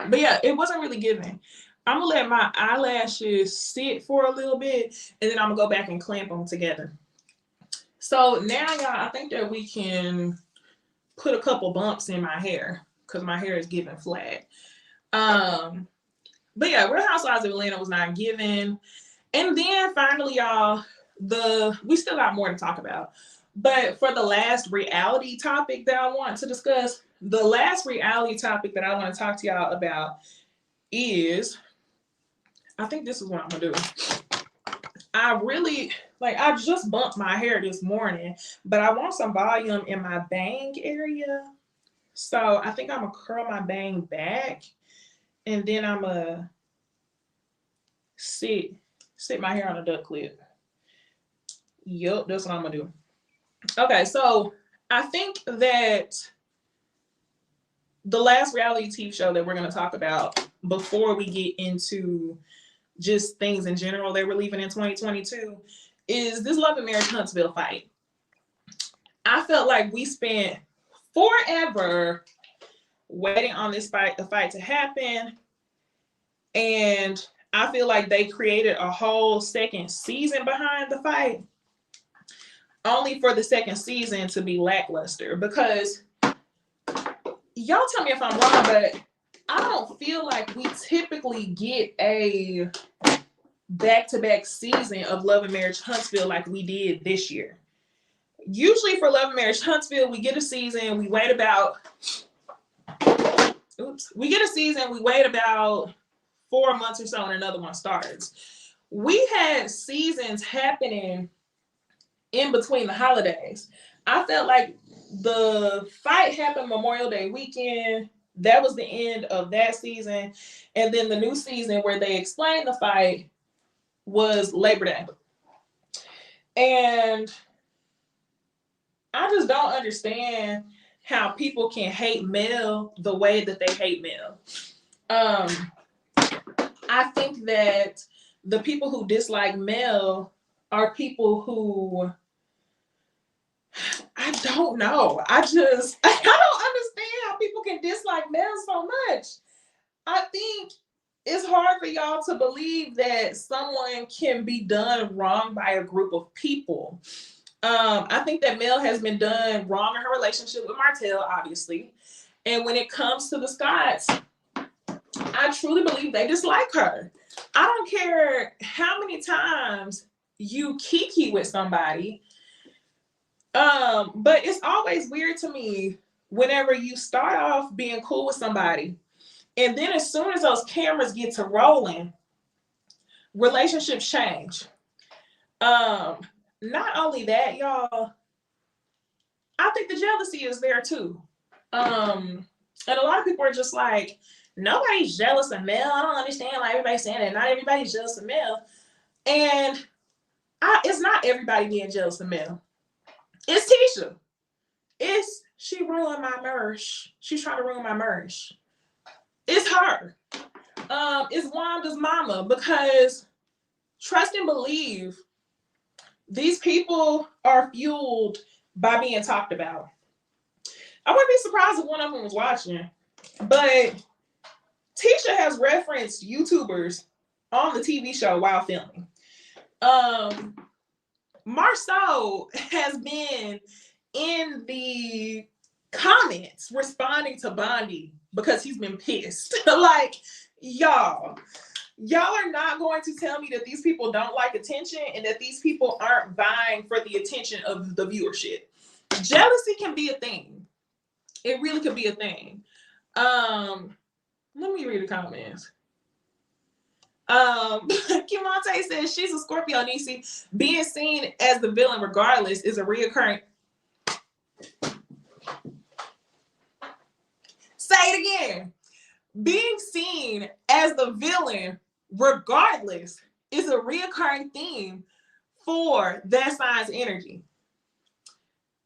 But yeah, it wasn't really giving. I'm gonna let my eyelashes sit for a little bit and then I'm gonna go back and clamp them together. So now, y'all, I think that we can put a couple bumps in my hair because my hair is giving flat. But yeah, Real Housewives of Atlanta was not giving. And then finally, y'all, we still got more to talk about. But for the last reality topic that I want to discuss, the last reality topic that I want to talk to y'all about is, I think this is what I'm gonna do. I just bumped my hair this morning, but I want some volume in my bang area. So I think I'm gonna curl my bang back and then I'm gonna sit my hair on a duck clip. Yup, that's what I'm gonna do. Okay, so I think that the last reality TV show that we're going to talk about before we get into just things in general that we're leaving in 2022 is this Love and Marriage Huntsville fight. I felt like we spent forever waiting on the fight to happen, and I feel like they created a whole second season behind the fight, only for the second season to be lackluster. Because y'all tell me if I'm wrong, but I don't feel like we typically get a back-to-back season of Love and Marriage Huntsville like we did this year. Usually for Love and Marriage Huntsville, we get a season, we wait about 4 months or so and another one starts. We had seasons happening in between the holidays. I felt like the fight happened Memorial Day weekend. That was the end of that season. And then the new season where they explained the fight was Labor Day. And I just don't understand how people can hate Mel the way that they hate Mel. I think that the people who dislike Mel are people who, I don't know. I don't understand how people can dislike Mel so much. I think it's hard for y'all to believe that someone can be done wrong by a group of people. I think that Mel has been done wrong in her relationship with Martel, obviously. And when it comes to the Scotts, I truly believe they dislike her. I don't care how many times you kiki with somebody, but it's always weird to me whenever you start off being cool with somebody, and then as soon as those cameras get to rolling, relationships change. Not only that, y'all, I think the jealousy is there too. And a lot of people are just like, nobody's jealous of Mel. I don't understand why everybody's saying that. Not everybody's jealous of Mel. And it's not everybody being jealous of Mel. It's Tisha. She ruined my marriage. She's trying to ruin my marriage. It's her. It's Wanda's mama, because trust and believe, these people are fueled by being talked about. I wouldn't be surprised if one of them was watching, but Tisha has referenced YouTubers on the TV show while filming. Marceau has been in the comments responding to Bondi because he's been pissed. Like, y'all are not going to tell me that these people don't like attention and that these people aren't vying for the attention of the viewership. Jealousy can be a thing. It really could be a thing. Let me read the comments. Kimante says she's a Scorpio, Necey. Being seen as the villain regardless is a reoccurring. Say it again. Being seen as the villain regardless is a reoccurring theme for that sign's energy.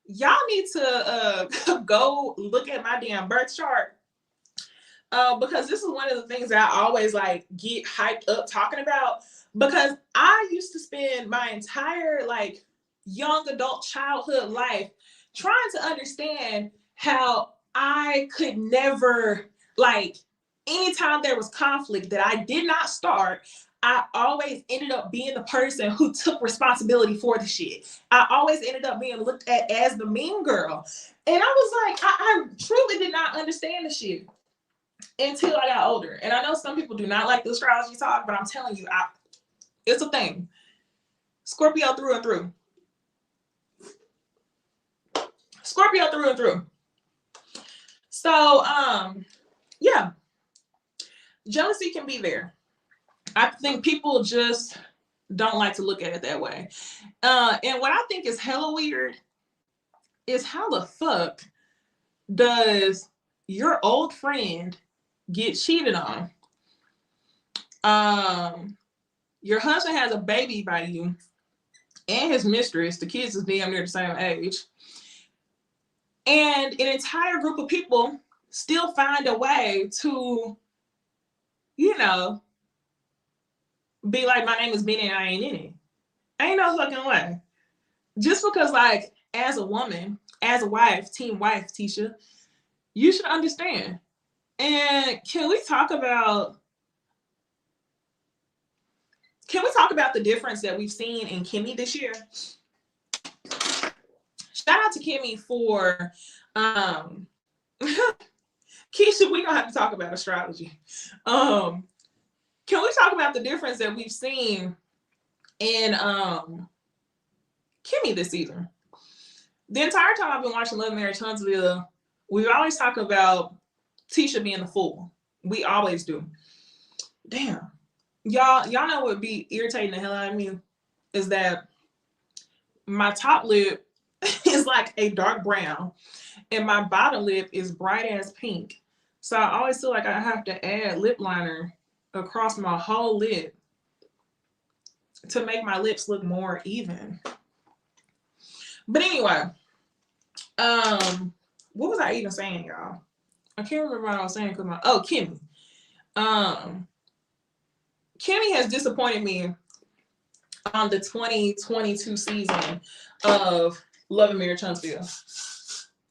Y'all need to go look at my damn birth chart, because this is one of the things that I always like get hyped up talking about, because I used to spend my entire like young adult childhood life trying to understand how I could never, like, anytime there was conflict that I did not start, I always ended up being the person who took responsibility for the shit. I always ended up being looked at as the mean girl. And I was like, I truly did not understand the shit until I got older. And I know some people do not like the astrology talk, but I'm telling you, it's a thing. Scorpio through and through. Scorpio through and through. So, yeah. Jealousy can be there. I think people just don't like to look at it that way. And what I think is hella weird is how the fuck does your old friend get cheated on? Your husband has a baby by you and his mistress. The kids is damn near the same age. And an entire group of people still find a way to, you know, be like, my name is Benny and I ain't in it. Ain't no fucking way. Just because, like, as a woman, as a wife, team wife, Tisha, you should understand. And can we talk about the difference that we've seen in Kimmy this year? Shout out to Kimmy for Keisha, we don't have to talk about astrology. Can we talk about the difference that we've seen in Kimmy this season? The entire time I've been watching Love, Marriage Huntsville, we always talk about Tisha being the fool. We always do. Damn. Y'all know what would be irritating the hell out of me is that my top lip is like a dark brown and my bottom lip is bright ass pink. So I always feel like I have to add lip liner across my whole lip to make my lips look more even. But anyway, what was I even saying, y'all? I can't remember what I was saying because Kimmy. Kimmy has disappointed me on the 2022 season of Love and Marriage Huntsville.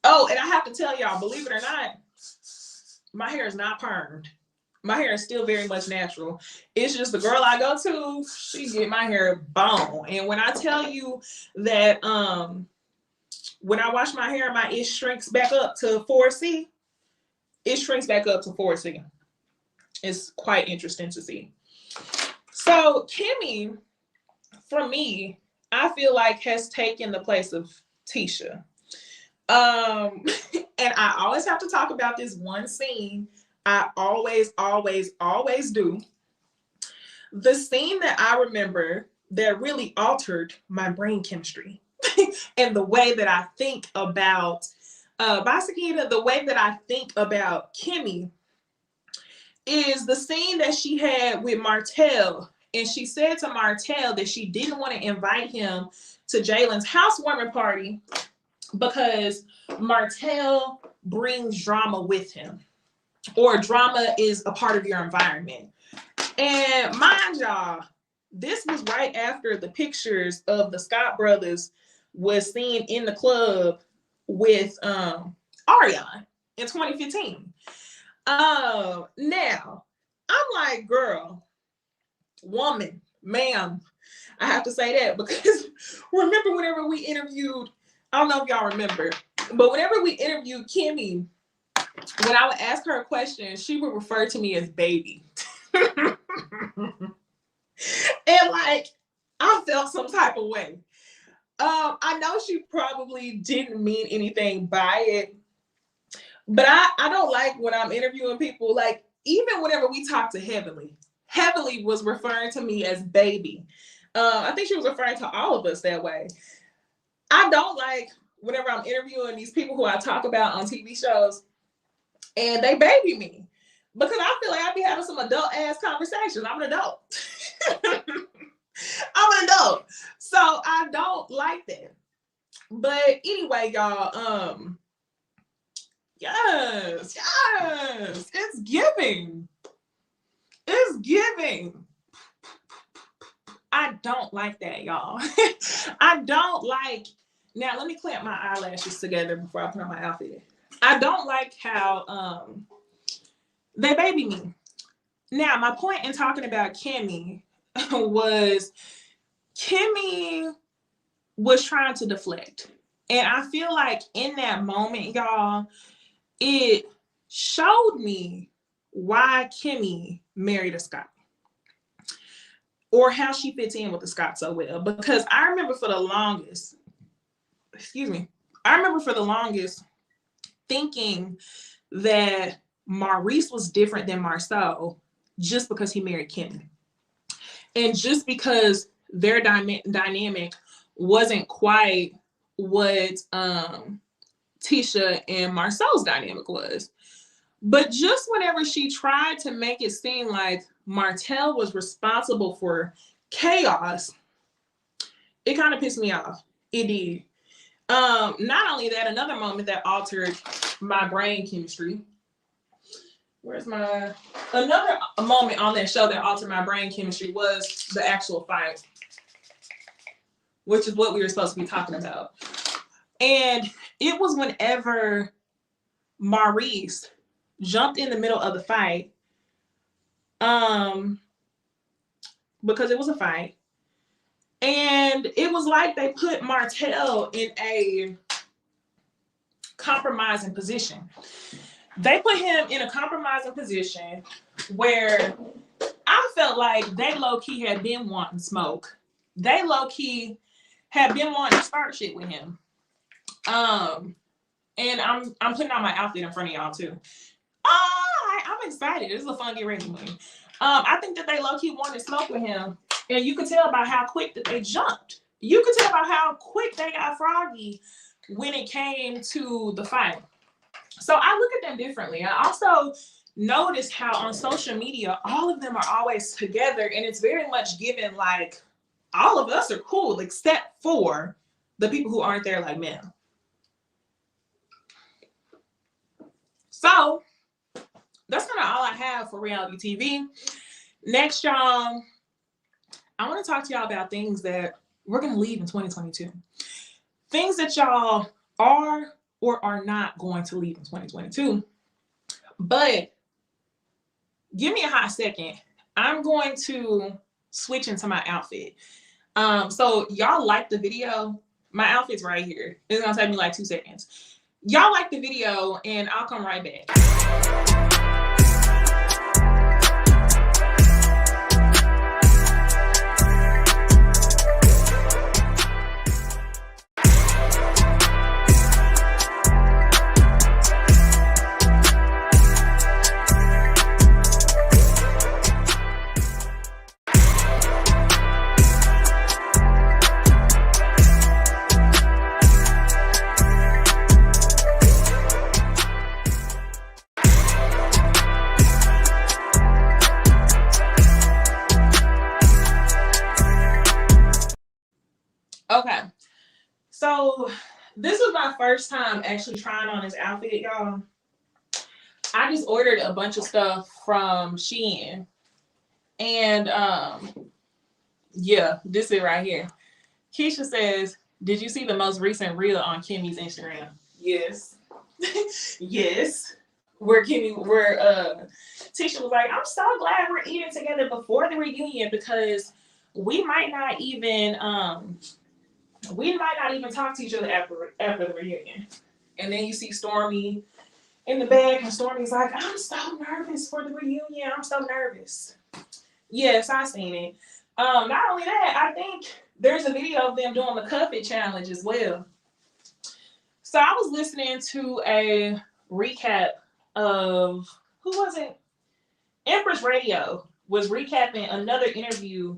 Oh, and I have to tell y'all, believe it or not, my hair is not permed. My hair is still very much natural. It's just the girl I go to, she get my hair bone. And when I tell you that when I wash my hair, it shrinks back up to 4C. It shrinks back up to 4C. It's quite interesting to see. So Kimmy, for me, I feel like has taken the place of Tisha. And I always have to talk about this one scene. I always do. The scene that I remember that really altered my brain chemistry and the way that I think about the way that I think about Kimmy is the scene that she had with Martel. And she said to Martel that she didn't want to invite him to Jalen's housewarming party because Martel brings drama with him, or drama is a part of your environment. And mind y'all, this was right after the pictures of the Scott brothers was seen in the club with Arion in 2015. Now, I'm like, girl, woman, ma'am, I have to say that because remember whenever we interviewed, I don't know if y'all remember, but whenever we interviewed Kimmy, when I would ask her a question, she would refer to me as baby. And like, I felt some type of way. I know she probably didn't mean anything by it, but I don't like when I'm interviewing people, like even whenever we talk to Heavenly was referring to me as baby. I think she was referring to all of us that way. I don't like whenever I'm interviewing these people who I talk about on TV shows and they baby me because I feel like I be having some adult ass conversations. I'm an adult. I'm an adult. So I don't like that. But anyway, y'all, yes, it's giving. It's giving. I don't like that, y'all. I don't like, now let me clamp my eyelashes together before I put on my outfit. I don't like how they baby me. Now, my point in talking about Kimmy was Kimmy was trying to deflect. And I feel like in that moment, y'all, it showed me why Kimmy married a Scott or how she fits in with the Scott so well. Because I remember for the longest thinking that Maurice was different than Marceau just because he married Kimmy. And just because their dynamic wasn't quite what Tisha and Marceau's dynamic was. But just whenever she tried to make it seem like Martel was responsible for chaos, it kind of pissed me off. It did. Not only that, another moment that altered my brain chemistry. Another moment on that show that altered my brain chemistry was the actual fight, which is what we were supposed to be talking about. And it was whenever Maurice jumped in the middle of the fight, because it was a fight. And it was like they put Martel in a compromising position. They put him in a compromising position where I felt like they low-key had been wanting smoke. They low-key had been wanting to start shit with him. And I'm putting on my outfit in front of y'all too. I'm excited. This is a fun get ready movie. I think that they low-key wanted smoke with him. And you could tell by how quick that they jumped. You could tell by how quick they got froggy when it came to the fight. So I look at them differently. I also notice how on social media, all of them are always together. And it's very much given like all of us are cool except for the people who aren't there like men. So that's kind of all I have for reality TV. Next, y'all, I want to talk to y'all about things that we're going to leave in 2022. Things that y'all are or are not going to leave in 2022. But give me a hot second. I'm going to switch into my outfit. So y'all like the video? My outfit's right here. It's going to take me like 2 seconds. Y'all like the video and I'll come right back. Okay, so this was my first time actually trying on this outfit, y'all. I just ordered a bunch of stuff from Shein. And yeah, this is right here. Keisha says, did you see the most recent reel on Kimmy's Instagram? Yes. Yes. Where Tisha was like, I'm so glad we're eating together before the reunion because we might not even talk to each other after the reunion. And then you see Stormy in the back, and Stormy's like, I'm so nervous for the reunion. I'm so nervous. Yes, I seen it. Not only that, I think there's a video of them doing the Cuff It challenge as well. So I was listening to a recap of, who was it? Empress Radio was recapping another interview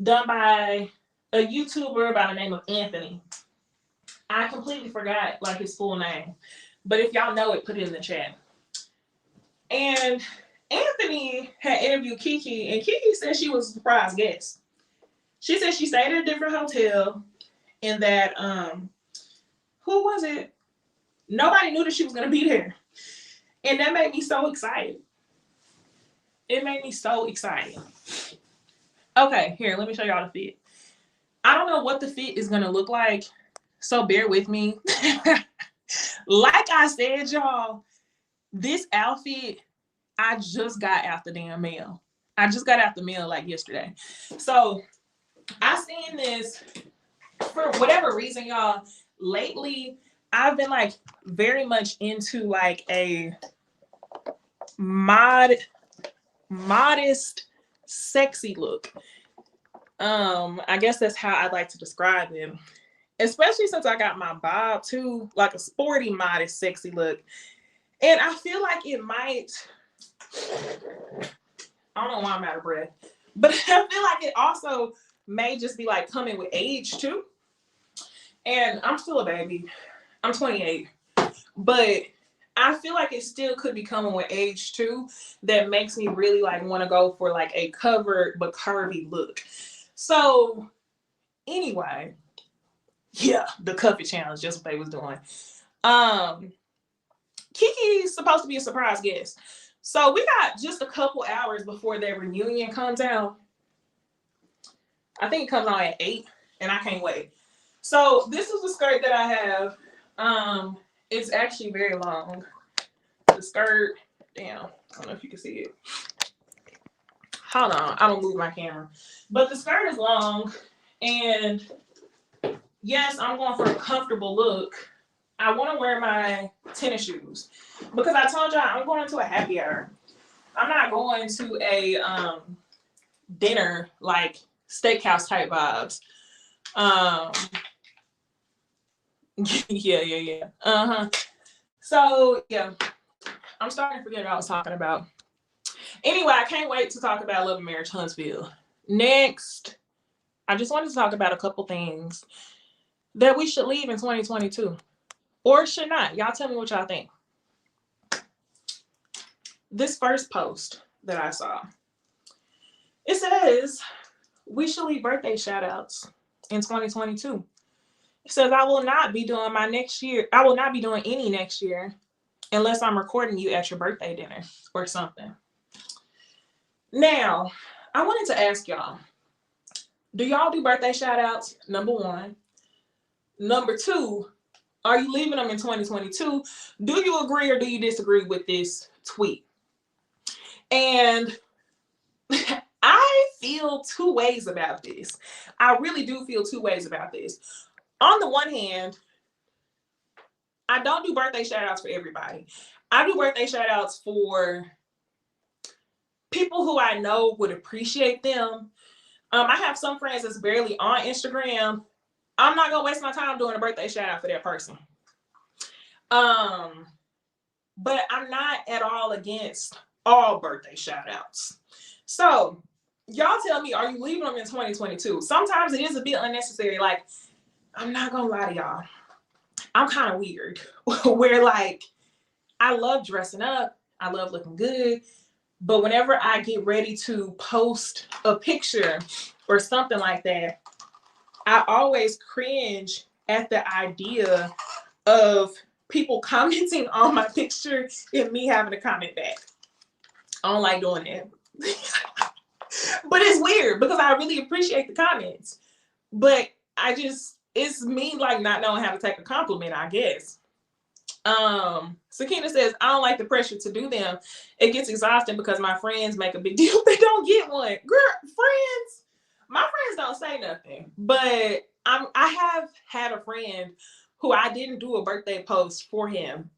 done by a YouTuber by the name of Anthony. I completely forgot like his full name, but if y'all know it, put it in the chat. And Anthony had interviewed Kiki, and Kiki said she was a surprise guest. She said she stayed at a different hotel, and that who was it? Nobody knew that she was gonna be there, and that made me so excited. It made me so excited. Okay, here, let me show y'all the fit. I don't know what the fit is gonna look like, so bear with me. Like I said, y'all, this outfit I just got out the damn mail. I just got out the mail like yesterday. So I seen this for whatever reason, y'all. Lately, I've been like very much into like a modest, sexy look. I guess that's how I'd like to describe it. Especially since I got my bob too, like a sporty, modest, sexy look. And I feel like it might, I don't know why I'm out of breath, but I feel like it also may just be like coming with age too. And I'm still a baby. I'm 28. But I feel like it still could be coming with age too. That makes me really like want to go for like a covered but curvy look. So anyway, yeah, the Cuff It challenge, just what they was doing. Kiki's supposed to be a surprise guest. So we got just a couple hours before their reunion comes out. I think it comes on at 8, and I can't wait. So this is the skirt that I have. It's actually very long. The skirt, damn, I don't know if you can see it. Hold on, I don't move my camera. But the skirt is long, and yes, I'm going for a comfortable look. I want to wear my tennis shoes because I told y'all I'm going to a happy hour. I'm not going to a dinner like steakhouse type vibes. Yeah. So yeah, I'm starting to forget what I was talking about. Anyway, I can't wait to talk about Love and Marriage Huntsville. Next, I just wanted to talk about a couple things that we should leave in 2022. Or should not. Y'all tell me what y'all think. This first post that I saw, it says we should leave birthday shout outs in 2022. It says, I will not be doing my next year. I will not be doing any next year unless I'm recording you at your birthday dinner or something. Now, I wanted to ask y'all, do y'all do birthday shout outs? Number one. Number two, are you leaving them in 2022? Do you agree or do you disagree with this tweet? And I feel two ways about this. I really do feel two ways about this. On the one hand, I don't do birthday shout outs for everybody. I do birthday shout outs for people who I know would appreciate them. I have some friends that's barely on Instagram. I'm not gonna waste my time doing a birthday shout out for that person. But I'm not at all against all birthday shout outs. So y'all tell me, are you leaving them in 2022? Sometimes it is a bit unnecessary. Like, I'm not gonna lie to y'all, I'm kind of weird where like I love dressing up, I love looking good, but whenever I get ready to post a picture or something like that, I always cringe at the idea of people commenting on my picture and me having to comment back. I don't like doing that. But it's weird because I really appreciate the comments. But it's me like not knowing how to take a compliment, I guess. Sakina says, I don't like the pressure to do them. It gets exhausting because my friends make a big deal if they don't get one. Girl, friends, my friends don't say nothing. But I have had a friend who I didn't do a birthday post for him.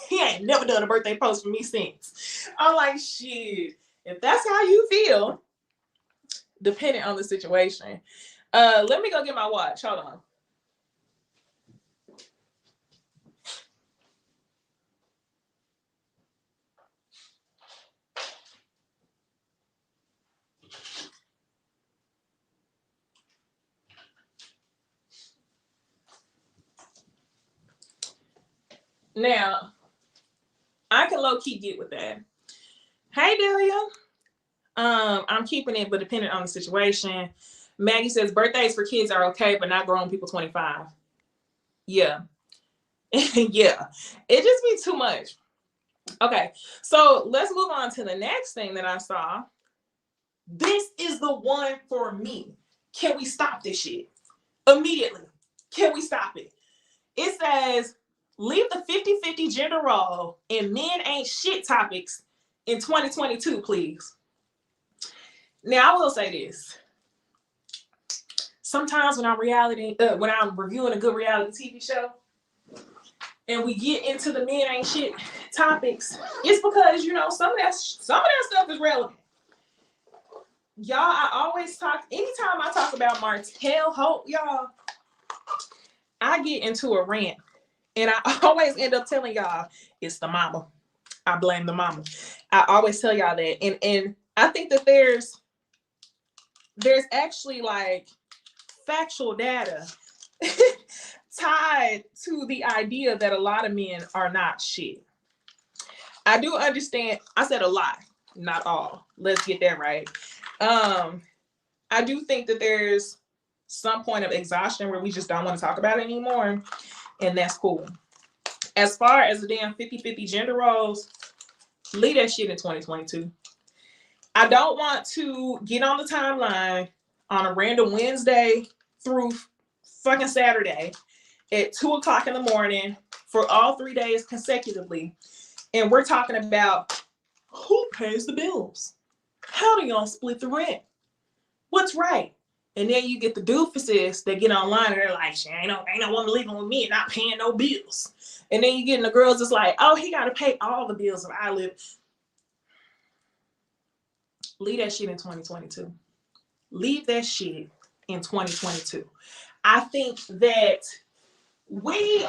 He ain't never done a birthday post for me since. I'm like, shit, if that's how you feel, depending on the situation. Let me go get my watch. Hold on. Now, I can low-key get with that. Hey, Delia. I'm keeping it, but depending on the situation. Maggie says, birthdays for kids are okay, but not grown people 25. Yeah. Yeah. It just be too much. Okay, so let's move on to the next thing that I saw. This is the one for me. Can we stop this shit? Immediately. Can we stop it? It says, leave the 50-50 gender role in men ain't shit topics in 2022, please. Now, I will say this. Sometimes when I'm reviewing a good reality TV show, and we get into the men ain't shit topics, it's because, you know, some of that stuff is relevant. Y'all, I always talk, anytime I talk about Martel Hope, y'all, I get into a rant. And I always end up telling y'all, it's the mama. I blame the mama. I always tell y'all that. And I think that there's actually like factual data tied to the idea that a lot of men are not shit. I do understand. I said a lot, not all. Let's get that right. I do think that there's some point of exhaustion where we just don't want to talk about it anymore. And that's cool. As far as the damn 50-50 gender roles, leave that shit in 2022. I don't want to get on the timeline on a random Wednesday through fucking Saturday at 2:00 in the morning for all 3 days consecutively. And we're talking about who pays the bills? How do y'all split the rent? What's right? And then you get the doofuses that get online and they're like, shit, ain't no woman living with me and not paying no bills. And then you get the girls that's like, oh, he got to pay all the bills if I live. Leave that shit in 2022. Leave that shit in 2022. I think that we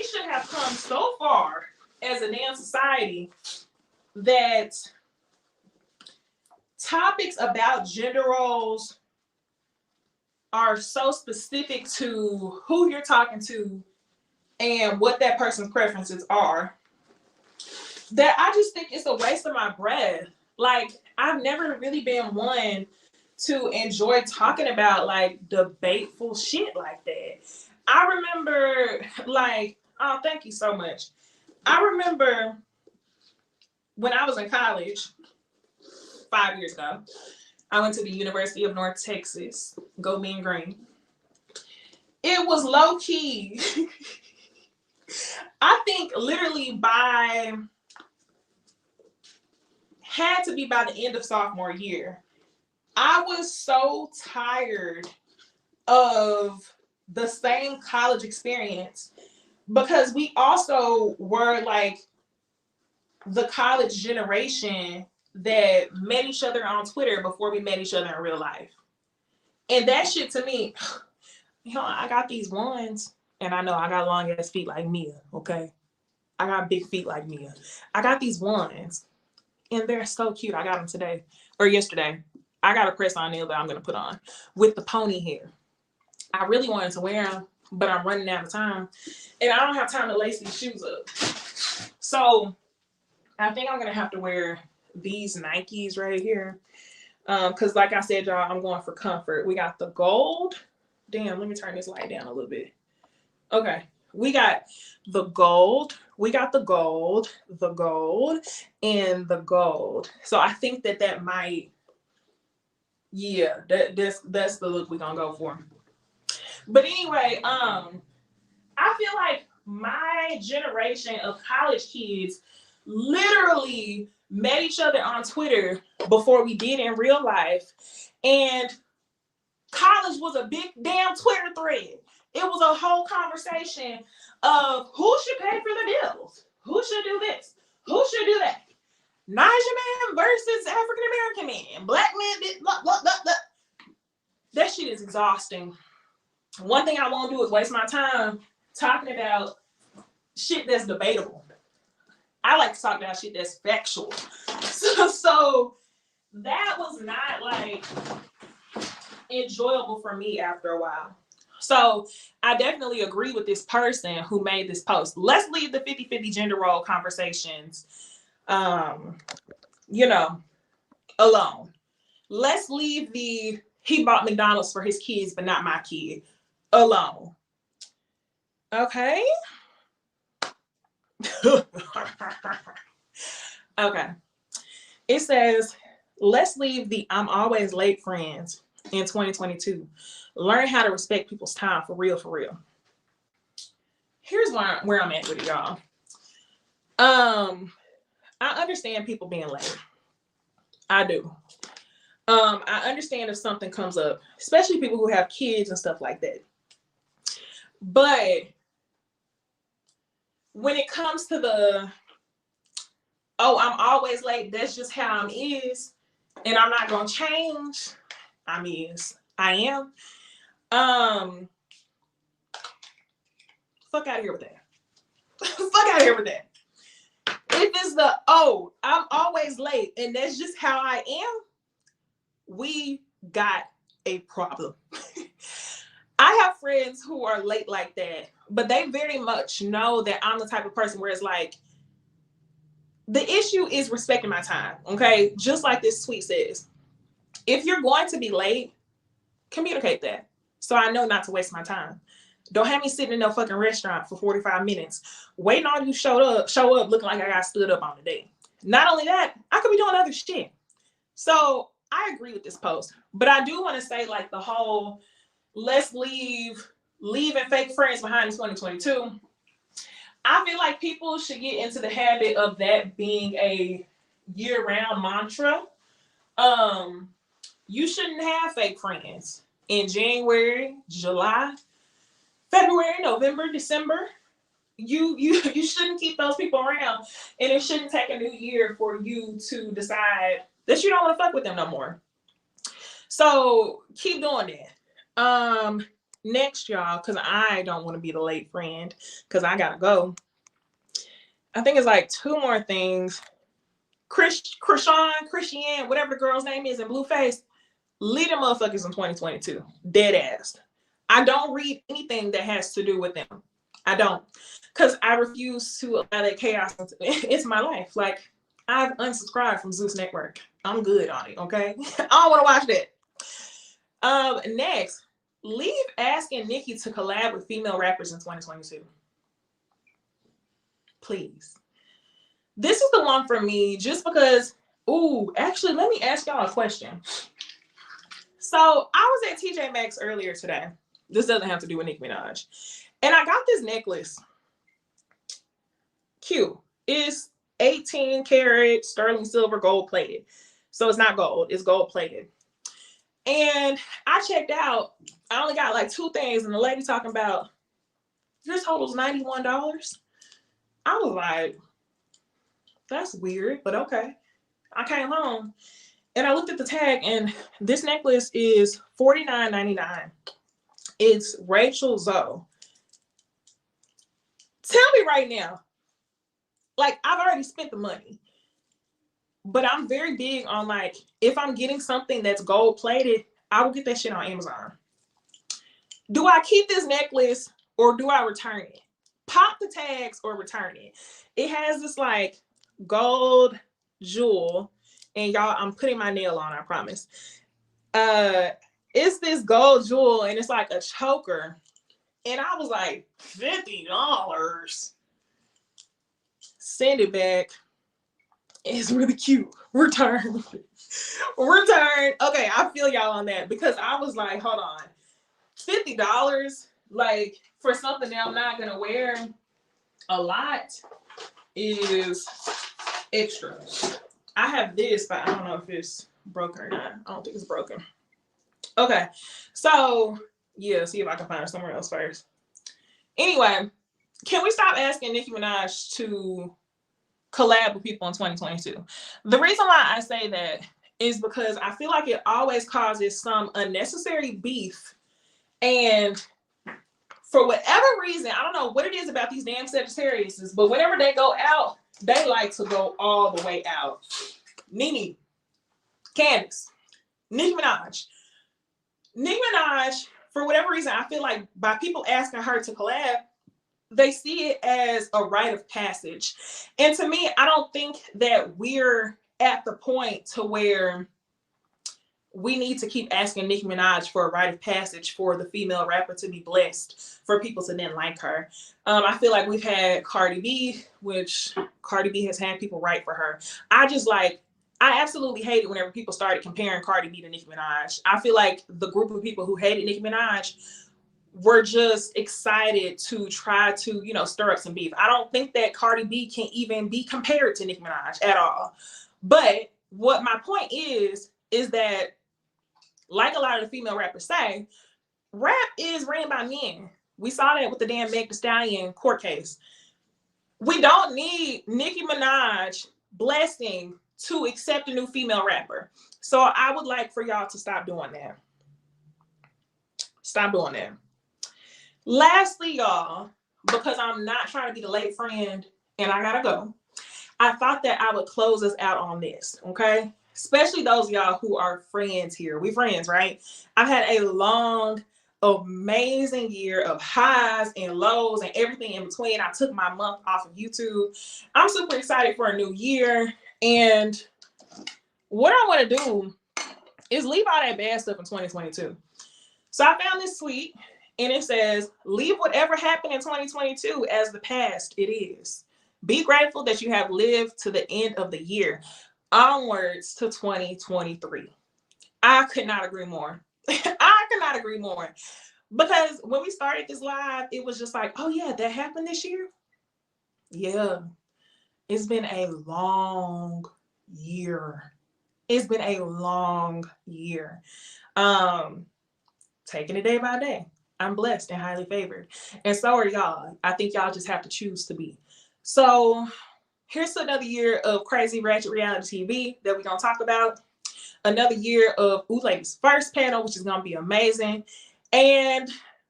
should have come so far as a damn society that topics about gender roles are so specific to who you're talking to and what that person's preferences are that I just think it's a waste of my breath. Like, I've never really been one to enjoy talking about like debateful shit like that. I remember like, oh, thank you so much. I remember when I was in college 5 years ago, I went to the University of North Texas. Go Mean Green. It was low key. I think literally had to be by the end of sophomore year. I was so tired of the same college experience because we also were like the college generation that met each other on Twitter before we met each other in real life. And that shit to me, you know, I got these ones, and I know I got long ass feet like Mia, okay? I got big feet like Mia. I got these ones, and they're so cute. I got them today, or yesterday. I got a press-on nail that I'm going to put on with the pony hair. I really wanted to wear them, but I'm running out of time, and I don't have time to lace these shoes up. So I think I'm going to have to wear these Nikes right here. Because like I said, y'all, I'm going for comfort. We got the gold. Damn, let me turn this light down a little bit. Okay. We got the gold. We got the gold, and the gold. So I think that might, yeah, that's the look we're going to go for. But anyway, I feel like my generation of college kids literally met each other on Twitter before we did in real life. And college was a big damn Twitter thread. It was a whole conversation of who should pay for the bills, who should do this, who should do that. Niger man versus African American man, black man, blah, blah, blah, blah. That shit is exhausting. One thing I won't do is waste my time talking about shit that's debatable. I like to talk about shit that's factual. So that was not like enjoyable for me after a while. So I definitely agree with this person who made this post. Let's leave the 50-50 gender role conversations, you know, alone. Let's leave the he bought McDonald's for his kids, but not my kid, alone. Okay. Okay. It says, let's leave the I'm always late friends in 2022. Learn how to respect people's time for real, for real. Here's where I'm at with it, y'all. I understand people being late. I do. I understand if something comes up, especially people who have kids and stuff like that. But when it comes to the, oh, I'm always late, that's just how I'm is, and I'm not gonna change, I am. Fuck out of here with that. Fuck out of here with that. If it's the, oh, I'm always late and that's just how I am, we got a problem. I have friends who are late like that, but they very much know that I'm the type of person where it's like, the issue is respecting my time, okay? Just like this tweet says, if you're going to be late, communicate that so I know not to waste my time. Don't have me sitting in no fucking restaurant for 45 minutes waiting on you show up looking like I got stood up on the date. Not only that, I could be doing other shit. So I agree with this post, but I do want to say like the whole let's leaving fake friends behind in 2022. I feel like people should get into the habit of that being a year-round mantra. You shouldn't have fake friends in January, July, February, November, December. You shouldn't keep those people around, and it shouldn't take a new year for you to decide that you don't want to fuck with them no more. So keep doing that. Next, y'all, because I don't want to be the late friend because I gotta go. I think it's like two more things. Christiane, whatever the girl's name is in Blueface, lead them motherfuckers in 2022. Dead ass. I don't read anything that has to do with them. I don't. Because I refuse to allow that chaos into my life. Like, I've unsubscribed from Zeus Network. I'm good on it, okay? I don't want to watch that. Next, leave asking Nicki to collab with female rappers in 2022. Please. This is the one for me just because, actually, let me ask y'all a question. So I was at TJ Maxx earlier today. This doesn't have to do with Nicki Minaj. And I got this necklace. Cute. It's 18 karat sterling silver gold plated. So it's not gold, it's gold plated. And I checked out, I only got like 2 things, and the lady talking about, your total's $91. I was like, that's weird, but okay. I came home and I looked at the tag, and this necklace is $49.99. It's Rachel Zoe. Tell me right now, like, I've already spent the money, but I'm very big on, like, if I'm getting something that's gold plated, I will get that shit on Amazon. Do I keep this necklace or do I return it? Pop the tags or return it. It has this like gold jewel, and y'all, I'm putting my nail on, I promise. It's this gold jewel, and it's like a choker. And I was like, $50. Send it back. It's really cute. Return. Return. Okay, I feel y'all on that, because I was like, hold on. $50, like, for something that I'm not gonna wear a lot is extra. I have this, but I don't know if it's broken or not. I don't think it's broken. Okay, so yeah, see if I can find it somewhere else first. Anyway, can we stop asking Nicki Minaj to collab with people in 2022? The reason why I say that is because I feel like it always causes some unnecessary beef. And for whatever reason, I don't know what it is about these damn Sagittariuses, but whenever they go out, they like to go all the way out. Nene, Candace, Nicki Minaj. Nicki Minaj, for whatever reason, I feel like by people asking her to collab, they see it as a rite of passage. And to me, I don't think that we're at the point to where we need to keep asking Nicki Minaj for a rite of passage for the female rapper to be blessed, for people to then like her. I feel like we've had Cardi B, which Cardi B has had people write for her. I absolutely hate it whenever people started comparing Cardi B to Nicki Minaj. I feel like the group of people who hated Nicki Minaj were just excited to try to, stir up some beef. I don't think that Cardi B can even be compared to Nicki Minaj at all. But what my point is that, like a lot of the female rappers say, rap is ran by men. We saw that with the damn Meg Thee Stallion court case. We don't need Nicki Minaj blessing to accept a new female rapper. So I would like for y'all to stop doing that. Stop doing that. Lastly, y'all, because I'm not trying to be the late friend and I gotta go, I thought that I would close us out on this, okay? Especially those of y'all who are friends here. We friends, right? I've had a long, amazing year of highs and lows and everything in between. I took my month off of YouTube. I'm super excited for a new year. And what I want to do is leave all that bad stuff in 2022. So I found this tweet, and it says, leave whatever happened in 2022 as the past it is. Be grateful that you have lived to the end of the year. Onwards to 2023. I could not agree more. I could not agree more. Because when we started this live, it was just like, oh yeah, that happened this year? Yeah. It's been a long year. It's been a long year. Taking it day by day. I'm blessed and highly favored. And so are y'all. I think y'all just have to choose to be. So here's to another year of crazy ratchet reality TV that we're going to talk about. Another year of Ooh Ladies First panel, which is going to be amazing. And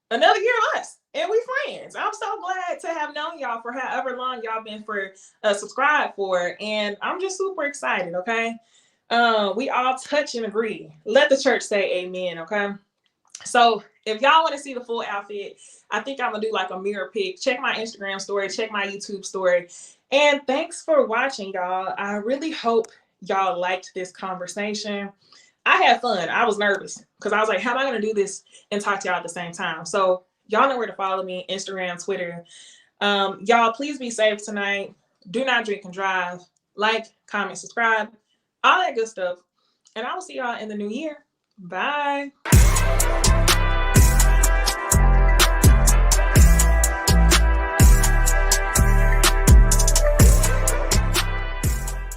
another year of us. And we friends. I'm so glad to have known y'all for however long y'all been subscribed for. And I'm just super excited, okay? We all touch and agree. Let the church say amen, okay? So if y'all want to see the full outfit, I think I'm going to do like a mirror pic. Check my Instagram story. Check my YouTube story. And thanks for watching, y'all. I really hope y'all liked this conversation. I had fun. I was nervous because I was like, how am I going to do this and talk to y'all at the same time? So y'all know where to follow me, Instagram, Twitter. Y'all, please be safe tonight. Do not drink and drive. Like, comment, subscribe, all that good stuff. And I will see y'all in the new year. Bye.